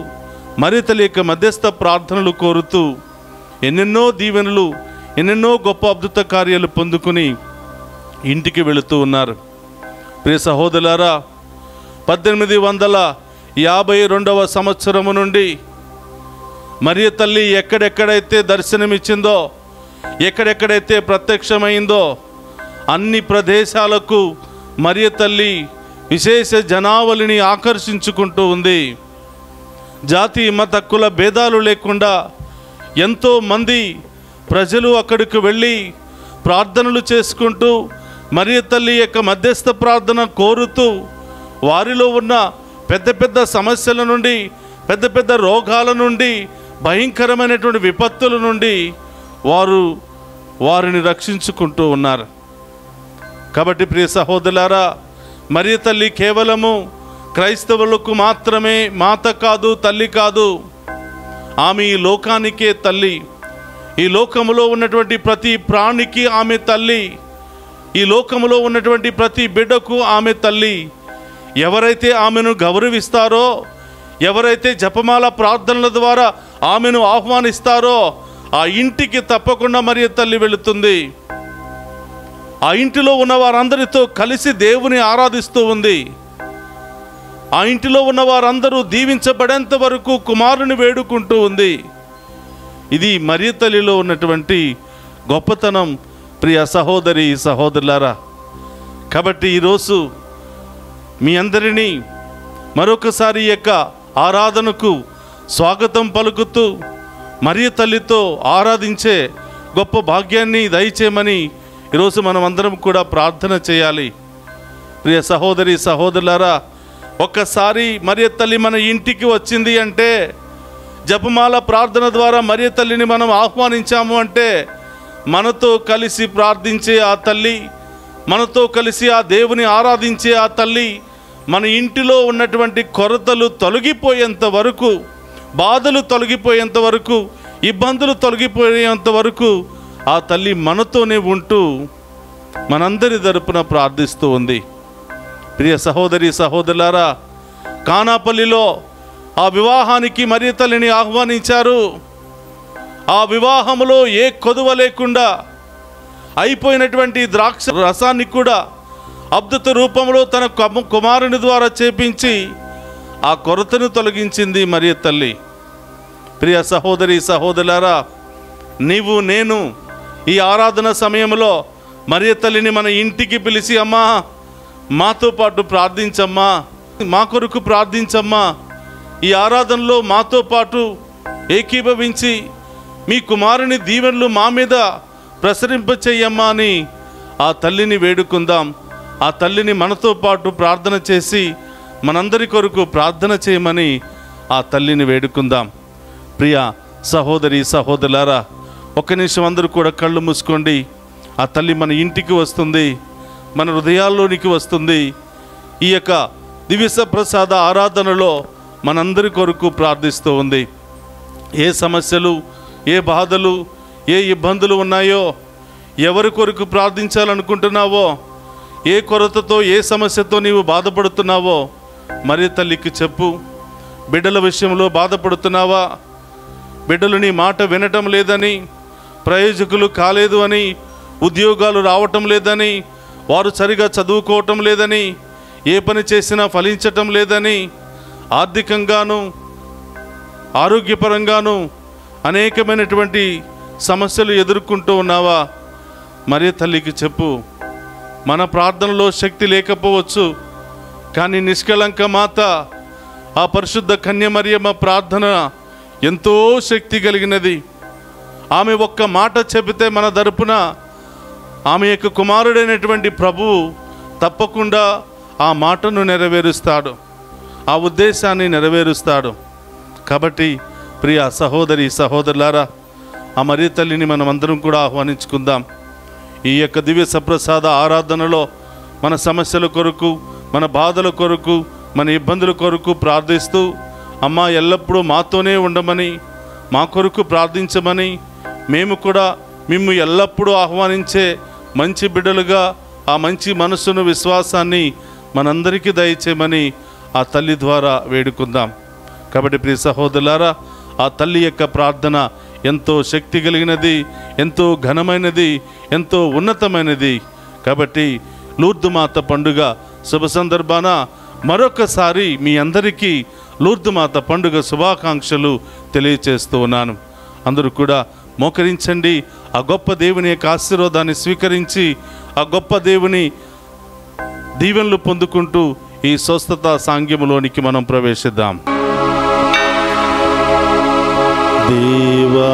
మరియ తల్లి యొక్క మధ్యస్థ ప్రార్థనలు కోరుతూ ఎన్నెన్నో దీవెనలు, ఎన్నెన్నో గొప్ప అద్భుత కార్యాలు పొందుకుని ఇంటికి వెళుతూ ఉన్నారు. ప్రియ సహోదరులారా, 1852వ సంవత్సరము నుండి మరియ తల్లి ఎక్కడెక్కడైతే దర్శనమిచ్చిందో, ఎక్కడెక్కడైతే ప్రత్యక్షమైందో అన్ని ప్రదేశాలకు మరియ తల్లి విశేష జనావళిని ఆకర్షించుకుంటూ ఉంది. జాతి మత కుల భేదాలు లేకుండా ఎంతో మంది ప్రజలు అక్కడికి వెళ్ళి ప్రార్థనలు చేసుకుంటూ మరియ తల్లి యొక్క మధ్యస్థ ప్రార్థన కోరుతూ వారిలో ఉన్న పెద్ద పెద్ద సమస్యల నుండి, పెద్ద పెద్ద రోగాల నుండి, భయంకరమైనటువంటి విపత్తుల నుండి వారిని రక్షించుకుంటూ ఉన్నారు. కాబట్టి ప్రియ సహోదరులారా, మరియ తల్లి కేవలము క్రైస్తవులకు మాత్రమే మాత కాదు, తల్లి కాదు. ఆమె ఈ లోకానికే తల్లి. ఈ లోకములో ఉన్నటువంటి ప్రతి ప్రాణికి ఆమె తల్లి. ఈ లోకములో ఉన్నటువంటి ప్రతి బిడ్డకు ఆమె తల్లి. ఎవరైతే ఆమెను గౌరవిస్తారో, ఎవరైతే జపమాల ప్రార్థనల ద్వారా ఆమెను ఆహ్వానిస్తారో ఆ ఇంటికి తప్పకుండా మరియ తల్లి వెళుతుంది. ఆ ఇంటిలో ఉన్న వారందరితో కలిసి దేవుని ఆరాధిస్తూ ఉంది. ఆ ఇంటిలో ఉన్న వారందరూ దీవించబడేంత వరకు కుమారుని వేడుకుంటూ ఉంది. ఇది మరియ తల్లిలో ఉన్నటువంటి గొప్పతనం ప్రియ సహోదరి సహోదరులారా. కాబట్టి ఈరోజు మీ అందరినీ మరొకసారి యొక్క ఆరాధనకు స్వాగతం పలుకుతూ మరియ తల్లితో ఆరాధించే గొప్ప భాగ్యాన్ని దయచేయమని ఈరోజు మనం అందరం కూడా ప్రార్థన చేయాలి. ప్రియ సహోదరి సహోదరులారా, ఒక్కసారి మరియ తల్లి మన ఇంటికి వచ్చింది అంటే, జపమాల ప్రార్థన ద్వారా మరియ తల్లిని మనం ఆహ్వానించాము అంటే, మనతో కలిసి ప్రార్థించే ఆ తల్లి, మనతో కలిసి ఆ దేవుని ఆరాధించే ఆ తల్లి మన ఇంటిలో ఉన్నటువంటి కొరతలు తొలగిపోయేంత వరకు, బాధలు తొలగిపోయేంత వరకు, ఇబ్బందులు తొలగిపోయేంత వరకు ఆ తల్లి మనతోనే ఉంటూ మనందరి తరపున ప్రార్థిస్తూ ఉంది. ప్రియ సహోదరి సహోదరులారా, కానాపల్లిలో ఆ వివాహానికి మరియ తల్లిని ఆహ్వానించారు. ఆ వివాహములో ఏ కొదువ లేకుండా అయిపోయినటువంటి ద్రాక్ష రసాన్ని కూడా అద్భుత రూపంలో తన కుమారుని ద్వారా చేపించి ఆ కొరతను తొలగించింది మరియ తల్లి. ప్రియ సహోదరి సహోదరులారా, నీవు నేను ఈ ఆరాధన సమయంలో మరియ తల్లిని మన ఇంటికి పిలిచి, అమ్మా మాతో పాటు ప్రార్థించమ్మా, మా కొరకు ప్రార్థించమ్మా, ఈ ఆరాధనలో మాతో పాటు ఏకీభవించి మీ కుమారుని దీవెనలు మా మీద ప్రసరింపచేయమ్మా అని ఆ తల్లిని వేడుకుందాం. ఆ తల్లిని మనతో పాటు ప్రార్థన చేసి మనందరి కొరకు ప్రార్థన చేయమని ఆ తల్లిని వేడుకుందాం. ప్రియ సహోదరి సహోదరులారా, ఒక్క నిమిషం అందరూ కూడా కళ్ళు మూసుకోండి. ఆ తల్లి మన ఇంటికి వస్తుంది, మన హృదయాల్లోనికి వస్తుంది. ఈ యొక్క దివ్య ప్రసాద ఆరాధనలో మనందరి కొరకు ప్రార్థిస్తూ ఉంది. ఏ సమస్యలు, ఏ బాధలు, ఏ ఇబ్బందులు ఉన్నాయో, ఎవరి కొరకు ప్రార్థించాలనుకుంటున్నావో, ఏ కొరతతో ఏ సమస్యతో నీవు బాధపడుతున్నావో మరి తల్లికి చెప్పు. బిడ్డల విషయంలో బాధపడుతున్నావా? బిడ్డలు నీ మాట వినటం లేదని, ప్రయోజకులు కాలేదు అని, ఉద్యోగాలు రావటం లేదని, వారు సరిగా చదువుకోవటం లేదని, ఏ పని చేసినా ఫలించటం లేదని, ఆర్థికంగాను ఆరోగ్యపరంగాను అనేకమైనటువంటి సమస్యలు ఎదుర్కొంటూ ఉన్నావా? మరి తల్లికి చెప్పు. మన ప్రార్థనలో శక్తి లేకపోవచ్చు, కానీ నిష్కళంక మాత ఆ పరిశుద్ధ కన్యమరియమ్మ ప్రార్థన ఎంతో శక్తి కలిగినది. ఆమె ఒక్క మాట చెబితే మన తరపున ఆమె యొక్క కుమారుడైనటువంటి ప్రభువు తప్పకుండా ఆ మాటను నెరవేరుస్తాడు, ఆ ఉద్దేశాన్ని నెరవేరుస్తాడు. కాబట్టి ప్రియ సహోదరి సహోదరులారా, ఆ మరియ తల్లిని మనం అందరం కూడా ఆహ్వానించుకుందాం. ఈ యొక్క దివ్య సప్రసాద ఆరాధనలో మన సమస్యల కొరకు, మన బాధల కొరకు, మన ఇబ్బందుల కొరకు ప్రార్థిస్తూ, అమ్మ ఎల్లప్పుడూ మాతోనే ఉండమని, మా కొరకు ప్రార్థించమని, మేము కూడా మిమ్ము ఎల్లప్పుడూ ఆహ్వానించే మంచి బిడ్డలుగా ఆ మంచి మనసును, విశ్వాసాన్ని మనందరికీ దయచేయమని ఆ తల్లి ద్వారా వేడుకుందాం. కాబట్టి ప్రియ సహోదరులారా, ఆ తల్లి యొక్క ప్రార్థన ఎంతో శక్తి కలిగినది, ఎంతో ఘనమైనది, ఎంతో ఉన్నతమైనది. కాబట్టి లూర్దు మాత పండుగ శుభ సందర్భాన మరొకసారి మీ అందరికీ లూర్దు మాత పండుగ శుభాకాంక్షలు తెలియచేస్తూ ఉన్నాను. అందరూ కూడా మోకరించండి. ఆ గొప్ప దేవుని యొక్క ఆశీర్వాదాన్ని స్వీకరించి ఆ గొప్ప దేవుని దీవెనలు పొందుకుంటూ ఈ స్వస్థత సాంగ్యములోనికి మనం ప్రవేశిద్దాం. దేవా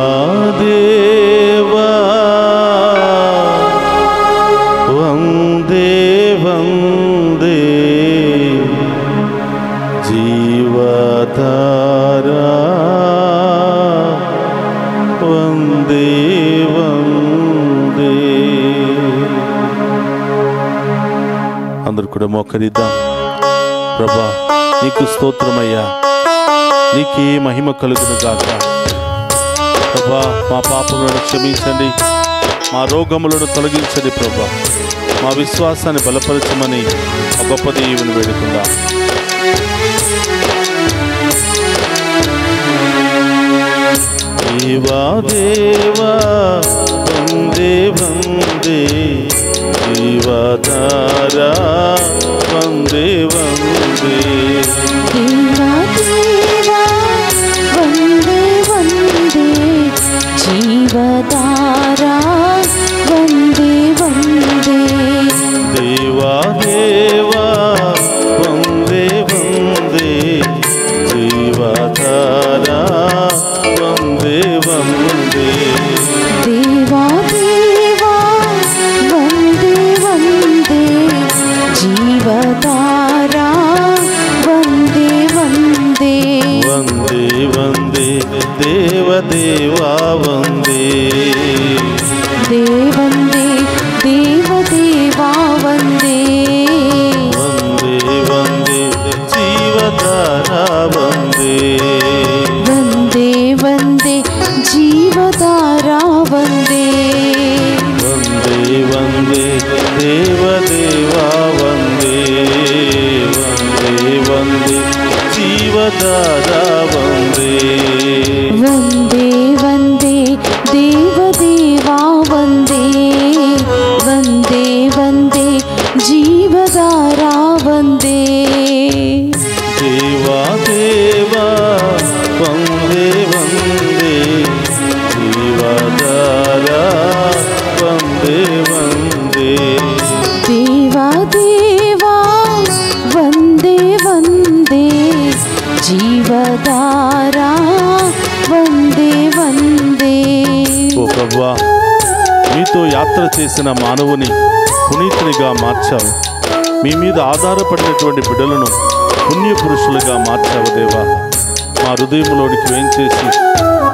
దేవా వందే వందే జీవధారా వందే వందే. అందరూ కూడా మోకరిద్దాం. ప్రభా, నీకు స్తోత్రమయ్యా, నీకే మహిమ కలుగును గాక. ప్రభా, మా పాపములను క్షమించండి, మా రోగములను తొలగించండి. ప్రభా, మా విశ్వాసాన్ని బలపరచమని ఆ గొప్ప దేవుని వేడుకుందాం. దేవా దేవా వందే వందే జీవధారా వందే వందే. దేవా దేవా వందే వందే జీవధారా వందే వందే. దేవా దేవా వందే వందే జీవధారా వందే వందే. దేవా దేవా వందే వందే జీవధారా యాత్ర చేసిన మానవుని పునీతునిగా మార్చావు. మీ మీద ఆధారపడినటువంటి బిడ్డలను పుణ్య పురుషులుగా మార్చావు దేవా. మా హృదయంలోనికి వేంచేసి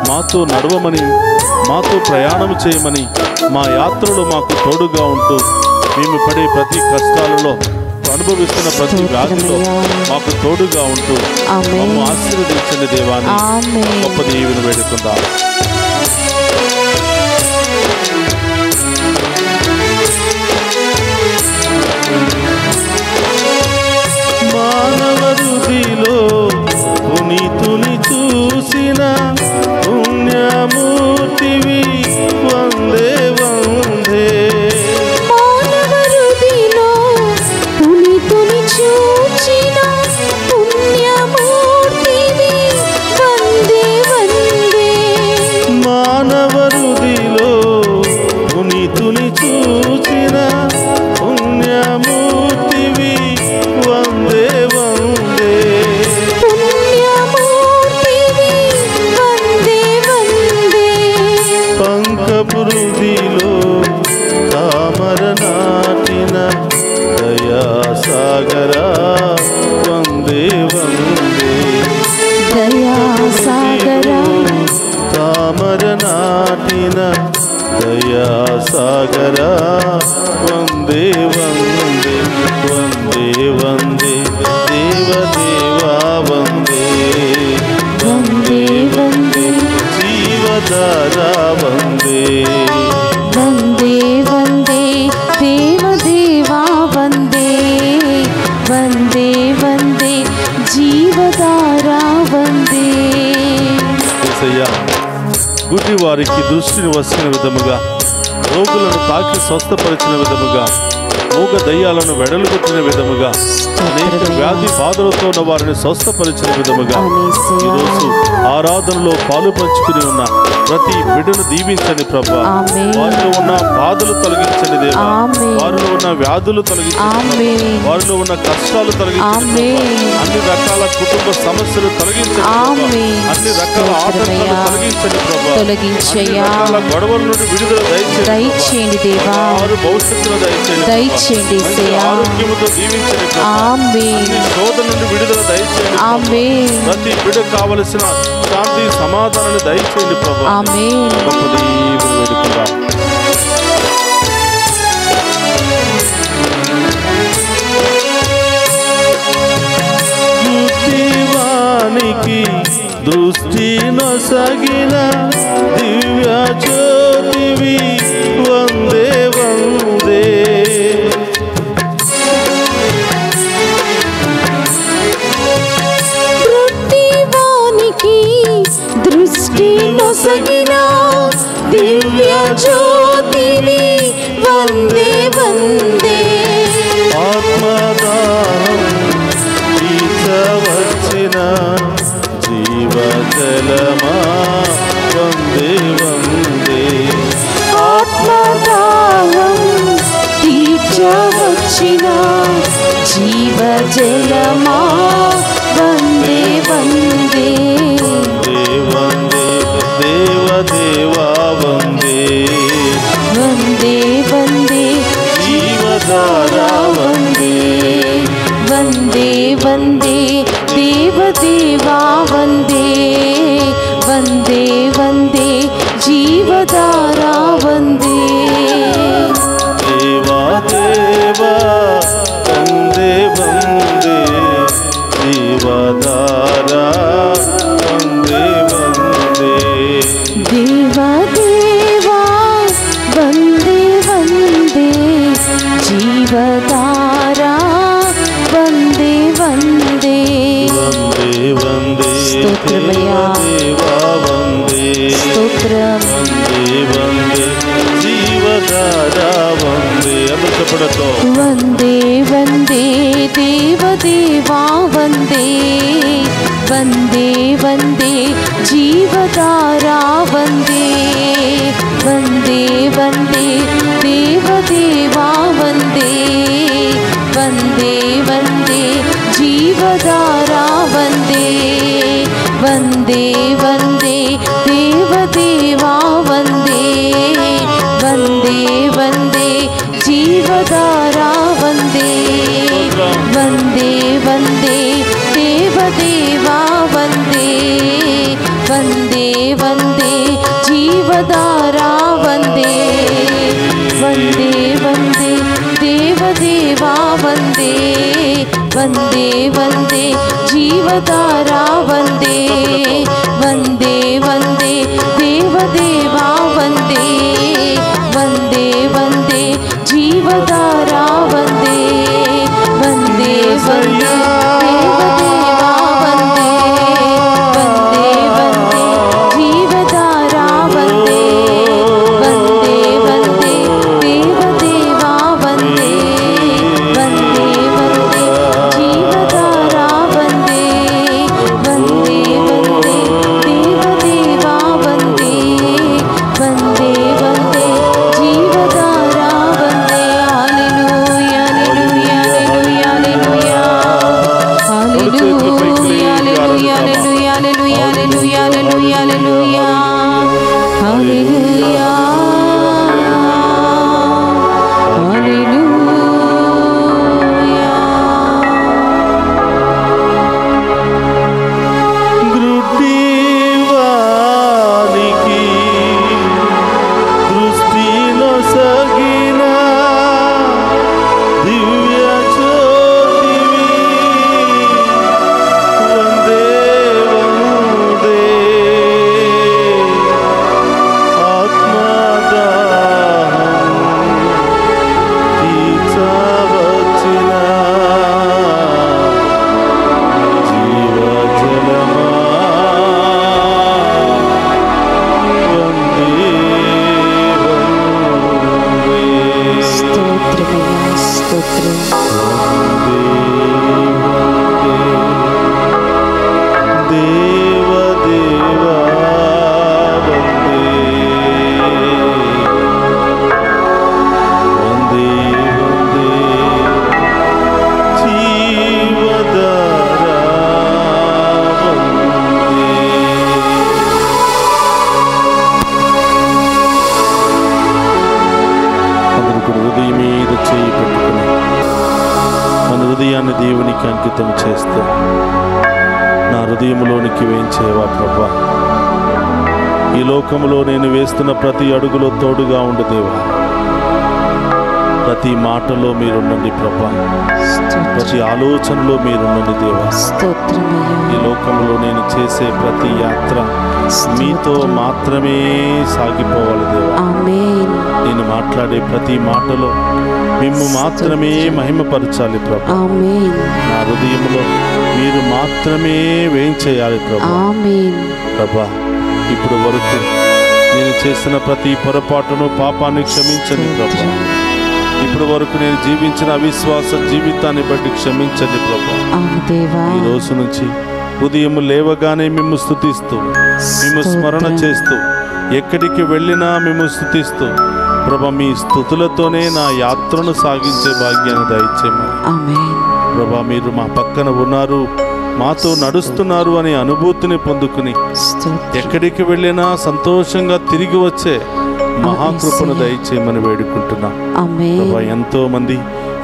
మాతో నడవమని, మాతో ప్రయాణం చేయమని, మా యాత్రలో మాకు తోడుగా ఉంటూ మేము పడే ప్రతి కష్టాలలో, అనుభవిస్తున్న ప్రతి వ్యాధిలో మాకు తోడుగా ఉంటూ మమ్ము ఆశీర్వదించండి దేవాన్ని గొప్ప దీవెన వేడుకుందాం. మానవ హృదిలో పునీతుని చూసిన పుణ్యమూర్తివి వందే వందే. మానవ హృదిలో పునీతుని చూచిన పుణ్యమూర్తివి వందే వందే. పంకపురుదిలో తామర నాటిన దయాసాగరా వందే వందే. తామర నాటిన దయాసాగరా వందే వందే. వందే వందే దేవదేవా వందే. వందే వందే జీవధారా వందే. వందే వందే దేవదేవా వందే. వందే వందే జీవధారా వందే. గుడ్డి వారికి దృష్టిని వచ్చిన విధముగా, రోగులను తాకి స్వస్థపరిచిన విధముగా, మూగ దయ్యాలను వెడలుగొట్టిన విధముగా, అనేక వ్యాధి బాధలతో ఉన్న వారిని స్వస్థపరిచిన విధముగా ఈరోజు ఆరాధనలో పాలు పంచుకుని ఉన్న ప్రతి బిడ్డను దీవించండి ప్రభా. వారిలో ఉన్న బాధలు తొలగించండి దేవా. వారిలో ఉన్న వ్యాధులు తొలగించండి. వారిలో ఉన్న కష్టాలు తొలగించండి. అన్ని రకాల కుటుంబ సమస్యలు తొలగించండి. అన్ని రకాల ఆటంకాలు తొలగించండి ప్రభా. రకాల గొడవల నుండి విడుదల దయచేయండి దేవా. వారు భవిష్యత్తులో దయచేయండి. ఆరోగ్యముతో దీవించండి ప్రభా. అన్ని శోధన నుండి విడుదల దయచేయండి. ప్రతి బిడ్డ కావలసిన శాంతి సమాధానాన్ని దయచేయండి ప్రభా. గొప్ప దీవెన వేడుకుందాం. బుద్ధివానికి దృష్టి నొసగిన దివ్య జ్యోతివి వందే వందే. దృష్టి నొసగిన దివ్య జ్యోతివి వందే వందే. ఆత్మదానం తీర్చవచ్చిన జీవజలమా వందే వందే. ఆత్మదానం తీర్చవచ్చిన జీవజలమా వందే వందే. దేవదేవా వందే. వందే వందే జీవధారా వందే. వందే వందే దేవదేవా వందే. వందే వందే జీవధారా వందే. దేవా దేవా వందే వందే. జీవధారా వందే వందే. దేవా దేవా వందే వందే. జీవధారా వందే వందే. వందే వందే స్తోత్రమయ్యా. దేవా వందే. స్తోత్రం. వందే వందే జీవధారా వందే. అమృతపడతో వందే వందే దేవదేవా వందే. వందే వందే జీవధారా వందే. వందే వందే దేవదేవా వందే. వందే వందే జీవధారా వందే. వందే వందే దేవదేవా వందే. వందే వందే వందే వందే జీవధారా వందే వందే వందే దేవదేవా వందే వందే వందే జీవధారా వందే వందే వందే దేవదేవా వందే వందే వందే జీవధారా వందే వందే వందే దేవదేవా వందే వందే వందే జీవధారా వందే వందే వందే దేవదేవా వందే వందే వందే జీవధారా వందే హల్లెలూయా హల్లెలూయా హల్లెలూయా హల్లెలూయా హల్లెలూయా హల్లెలూయా హల్లెలూయా హల్లెలూయా హల్లెలూయా గ్రుడ్డివానికి దృష్టిలో సగిన దివ్య జ్యోతివి వందే వందే ఆత్మదాహం తీర్చవచ్చిన జీవజలమా వందే వందే స్తోత్రమయ్యా స్తోత్రం దేవదేవా వందే వందే వందే జీవధారా వందే అందరూ కూడా హృదయం మీద చేయి పెట్టుకుని మన హృదయాన్ని దేవునికి అంకితం చేస్తూ నా హృదయంలోనికి వేయించేవా ప్రభా, ఈ లోకములో నేను వేస్తున్న ప్రతి అడుగులో తోడుగా ఉండు దేవా, ప్రతి మాటలో మీరుండండి ప్రభా, ప్రతి ఆలోచనలో మీరుండండి దేవా. స్తోత్రమయ్యా ఈ లోకంలో నేను చేసే ప్రతి యాత్ర మీతో మాత్రమే సాగిపోవాలి దేవా. ఆమేన్ నేను మాట్లాడే ప్రతి మాటలో మిమ్ము మాత్రమే మహిమపరచాలి ప్రభా. ఆమేన్ నా హృదయంలో మీరు మాత్రమే వేయించేయాలి ప్రభా. ఆమేన్ ప్రభా, ఇప్పుడు వరకు నేను చేసిన ప్రతి పొరపాటును పాపాన్ని క్షమించండి ప్రభా. ఇప్పుడు వరకు నేను జీవించిన అవిశ్వాస జీవితాన్ని బట్టి క్షమించండి ప్రభా. అవును దేవా ఈ రోజు నుంచి ఉదయం లేవగానే మిమ్ము స్తుతిస్తూ, మిమ్ము స్మరణ చేస్తూ, ఎక్కడికి వెళ్ళినా మిమ్ము స్తుతిస్తూ ప్రభా, మీ స్తుతులతోనే నా యాత్రను సాగించే భాగ్యాన్ని దయచేయమని. ఆమేన్ ప్రభా, మీరు మా పక్కన ఉన్నారు, మాతో నడుస్తున్నారు అనే అనుభూతిని పొందుకుని స్తోత్రం ఎక్కడికి వెళ్ళినా సంతోషంగా తిరిగి వచ్చే మహాకృపను దయచేయమని వేడుకుంటున్నాం. ఆమేన్ ప్రభా, ఎంతో మంది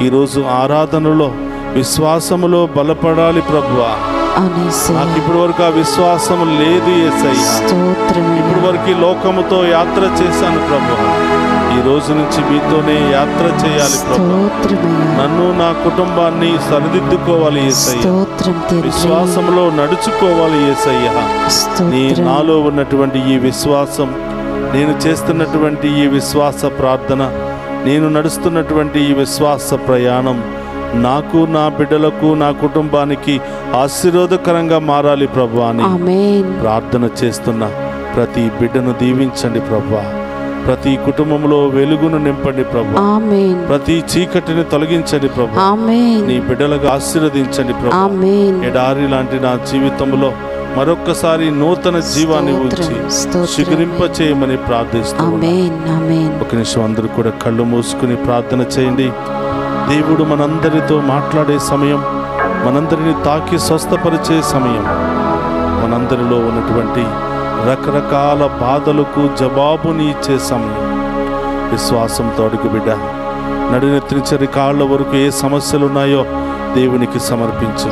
ఈరోజు ఆరాధనలో విశ్వాసములో బలపడాలి ప్రభువా. నాకు ఇప్పటి వరకు ఆ విశ్వాసం లేదు యేసయ్యా. ఇప్పటి వరకు ఈ లోకముతో యాత్ర చేశాను ప్రభువా. ఈ రోజు నుంచి మీతోనే యాత్ర చేయాలి ప్రభువా. నన్ను నా కుటుంబాన్ని సరిదిద్దుకోవాలి యేసయ్యా. విశ్వాసంలో నడుచుకోవాలి యేసయ్యా. నీ నాలో ఉన్నటువంటి ఈ విశ్వాసం, నేను చేస్తున్నటువంటి ఈ విశ్వాస ప్రార్థన, నేను నడుస్తున్నటువంటి ఈ విశ్వాస ప్రయాణం నాకు, నా బిడ్డలకు, నా కుటుంబానికి ఆశీర్వాదకరంగా మారాలి ప్రభువా అని ప్రార్థన చేస్తున్న ప్రతి బిడ్డను దీవించండి ప్రభువా. ప్రతి కుటుంబంలో వెలుగును నింపండి ప్రభువా. ప్రతి చీకటిని తొలగించండి ప్రభువా. నీ బిడ్డలకు ఆశీర్వదించండి ప్రభువా. ఎడారి లాంటి నా జీవితంలో మరొక్కసారి నూతన జీవాన్ని ఉంచి చిగురింప చేయమని ప్రార్థిస్తున్నాను. ఒక నిమిషం అందరూ కూడా కళ్ళు మూసుకుని ప్రార్థన చేయండి. దేవుడు మనందరితో మాట్లాడే సమయం, మనందరిని తాకి స్వస్థపరిచే సమయం, మనందరిలో ఉన్నటువంటి రకరకాల బాధలకు జవాబుని ఇచ్చే సమయం. విశ్వాసంతో అడుగు బిడ్డ. నడునెత్తించరి కాళ్ళ వరకు ఏ సమస్యలు ఉన్నాయో దేవునికి సమర్పించు.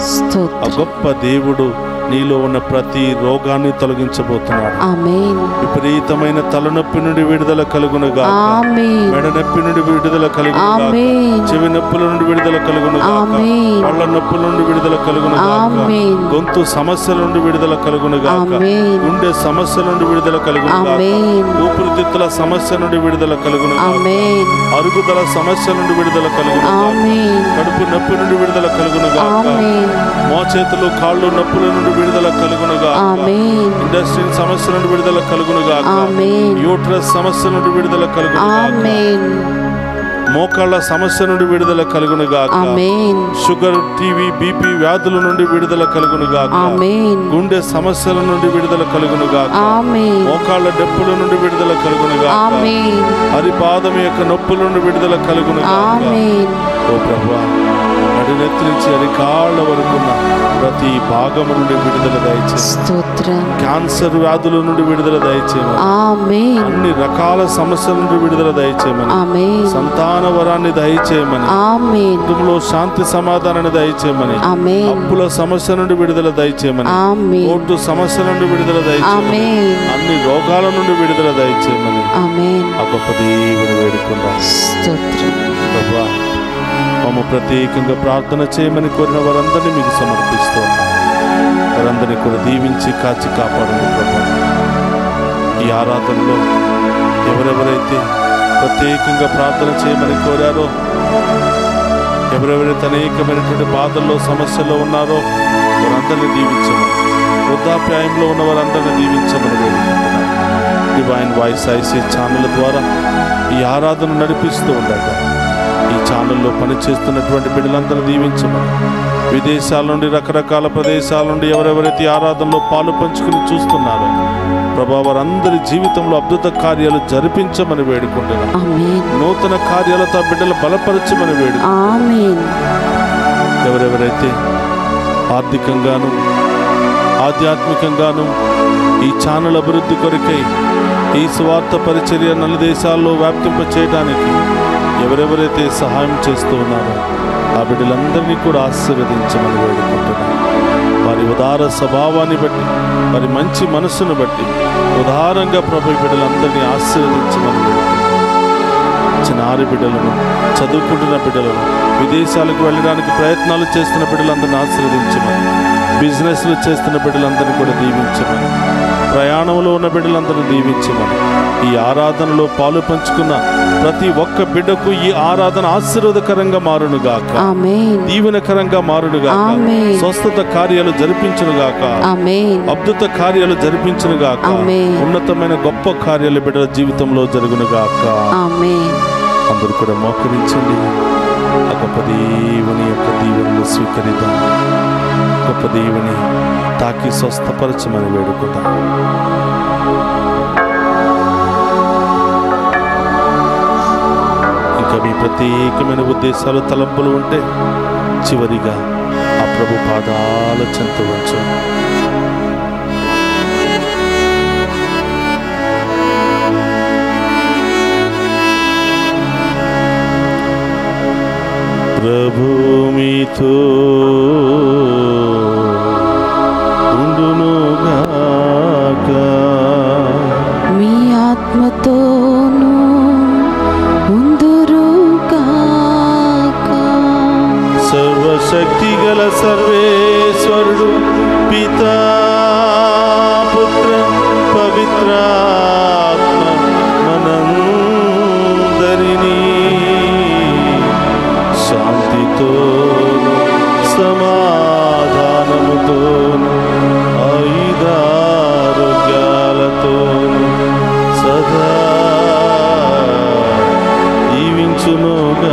ఆ గొప్ప దేవుడు నీలో ఉన్న ప్రతి రోగాన్ని తొలగించబోతున్నాడు. ఆమేన్. విపరీతమైన తలనొప్పి నుండి విడుదల కలుగునుగా, ఆమేన్. మెడ నొప్పి నుండి విడుదల కలుగునుగా, ఆమేన్. చెవి నొప్పుల నుండి విడుదల కలుగునుగా, ఆమేన్. పళ్ళ నొప్పుల నుండి విడుదల కలుగునుగా, ఆమేన్. గొంతు సమస్యల నుండి విడుదల కలుగునుగా, ఆమేన్. గుండె సమస్యల నుండి విడుదల కలుగునుగా, ఆమేన్. ఊపిరితిత్తుల సమస్య నుండి విడుదల కలుగునుగా, ఆమేన్. అరుగుదల సమస్య నుండి విడుదల కలుగునుగా, ఆమేన్. కడుపు నొప్పి నుండి విడుదల కలుగునుగా, ఆమేన్. మోచేతులు కాళ్ళు నొప్పుల నుండి విడుదల కలుగునుగా, ఆమేన్. ఇండస్ట్రీ సమస్య నుండి విడుదల కలుగునుగా, ఆమేన్. యూట్రస్ సమస్య నుండి విడుదల కలుగునుగా, ఆమేన్. మోకాళ్ళ సమస్య నుండి విడుదల కలుగునుగా, ఆమేన్. షుగర్, టీవీ, బీపీ వ్యాధుల నుండి విడుదల కలుగునుగా, ఆమేన్. గుండె సమస్యల నుండి విడుదల కలుగునుగా, ఆమేన్. మోకాళ్ళ డెప్పుల నుండి విడుదల కలుగునుగా, ఆమేన్. అరిపాదం యొక్క నొప్పుల నుండి విడుదల కలుగునుగా. ఆమేన్. ఓ ప్రభువా, నడినెత్తి నుంచి అరికాళ్ళ వరకున్న ప్రతి భాగము నుండి విడుదల దయచేసి, స్తోత్రం. క్యాన్సర్ వ్యాధుల నుండి విడుదల దయచేయమని, ఆమేన్. అన్ని రకాల సమస్యల నుండి విడుదల దయచేయమని, ఆమేన్. సంతాన వరాన్ని దయచేయమని, ఆమేన్. కుటుంబంలో శాంతి సమాధానాన్ని దయచేయమని, ఆమేన్. అప్పుల సమస్య నుండి విడుదల దయచేయమని, ఆమేన్. కోర్టు సమస్య నుండి విడుదల దయచేయమని, ఆమేన్. అన్ని రోగాల నుండి విడుదల దయచేయమని ఆమేన్. ఆ గొప్ప దేవుని వేడుకుందాం. స్తోత్రం. ప్రభువా, మమ్మ ప్రత్యేకంగా ప్రార్థన చేయమని కోరిన వారందరినీ మీకు సమర్పిస్తూ ఉన్నాం. వారందరినీ కూడా దీవించి కాచి కాపాడండి ప్రభువా. ఈ ఆరాధనలో ఎవరెవరైతే ప్రత్యేకంగా ప్రార్థన చేయమని కోరారో, ఎవరెవరైతే అనేకమైనటువంటి బాధల్లో సమస్యల్లో ఉన్నారో వారందరినీ దీవించమని, వృద్ధాప్యాయంలో ఉన్న వారందరినీ దీవించమని వేడుకుంటున్నాం. డివైన్ వాయిస్ ఐసీ ఛానల్ ద్వారా ఈ ఆరాధన నడిపిస్తూ ఉండగా ఈ ఛానల్లో పనిచేస్తున్నటువంటి బిడ్డలందరూ దీవించమని, విదేశాల నుండి రకరకాల ప్రదేశాల నుండి ఎవరెవరైతే ఈ ఆరాధనలో పాలు పంచుకుని చూస్తున్నారో ప్రభా, వారందరి జీవితంలో అద్భుత కార్యాలు జరిపించమని వేడుకుంటున్నాం. ఆమేన్. నూతన కార్యాలతో బిడ్డలు బలపరచమని వేడుకుంటున్నాం. ఆమేన్. ఎవరెవరైతే ఆర్థికంగాను ఆధ్యాత్మికంగాను ఈ ఛానల్ అభివృద్ధి కొరకై ఈ సువార్త పరిచర్య నలు దేశాల్లో వ్యాప్తింప చేయడానికి ఎవరెవరైతే సహాయం చేస్తూ ఉన్నారో ఆ బిడ్డలందరినీ కూడా ఆశీర్వదించమని వేడుకుంటున్నాను. వారి ఉదార స్వభావాన్ని బట్టి, వారి మంచి మనస్సును బట్టి ఉదారంగా ప్రభు బిడ్డలందరినీ ఆశీర్వదించమని వేడుకుంటున్నాను. చిన్నారి బిడ్డలను, చదువుకుంటున్న బిడ్డలను, విదేశాలకు వెళ్ళడానికి ప్రయత్నాలు చేస్తున్న బిడ్డలందరినీ ఆశీర్వదించమని, బిజినెస్లు చేస్తున్న బిడ్డలందరినీ కూడా దీవించమని, ప్రయాణంలో ఉన్న బిడ్డలందరినీ దీవించమని, ఈ ఆరాధనలో పాలు పంచుకున్న ప్రతి ఒక్క బిడ్డకు ఈ ఆరాధన ఆశీర్వాదకరంగా మారునుగాక, ఆమేన్. దీవెనకరంగా మారునుగాక, ఆమేన్. స్వస్థత కార్యాలు జరిపించునుగాక, ఆమేన్. అద్భుత కార్యాలు జరిపించునుగాక, ఆమేన్. ఉన్నతమైన గొప్ప కార్యాలు బిడ్డల జీవితంలో జరుగునుగాక. ఆమేన్. అందరూ కూడా మోకరించండి. ఆ గొప్ప దేవుని యొక్క దీవెనలు స్వీకరిద్దాం. గొప్ప దేవుని తాకి స్వస్థపరచమని వేడుకుందాం. ఇంకా మీ ప్రత్యేకమైన ఉద్దేశాలు, తలంపులు ఉంటే చివరిగా ఆ ప్రభు పాదాల చెంత ఉంచు. ప్రభు మీతో ఉండునుగాక, మీ ఆత్మతోను ఉందురుగాక. సర్వశక్తి గల సర్వేశ్వరుడు పితా, పుత్ర, పవిత్రాత్మ మనందరినీ శాంతితోను సమాధానముతోను ఆయుధారోగ్యాలతోను సదా దీవించునుగాక.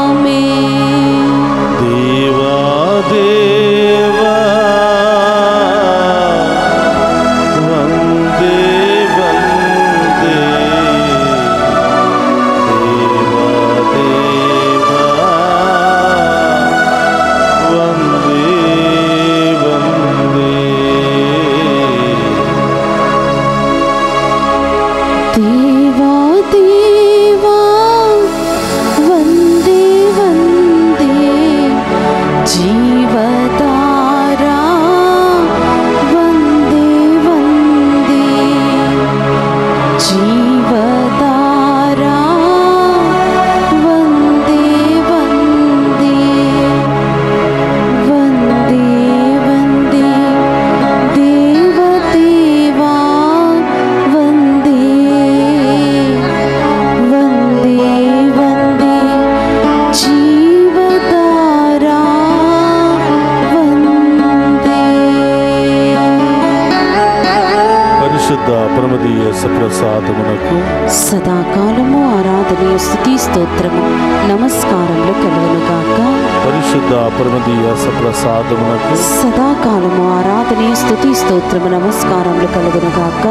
ఆమేన్. నమస్కారములు కలుగునుగాక. పరిశుద్ధ పరమదీయ సప్రసాదమునకు సదాకాలము ఆరాధనీయ స్తుతి స్తోత్రము నమస్కారములు కలుగునుగాక.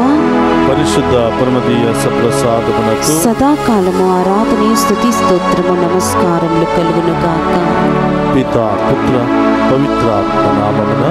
పరిశుద్ధ పరమదీయ సప్రసాదమునకు సదాకాలము ఆరాధనీయ స్తుతి స్తోత్రము నమస్కారములు కలుగునుగాక. పితా పుత్ర పవిత్రాత్మ నామమున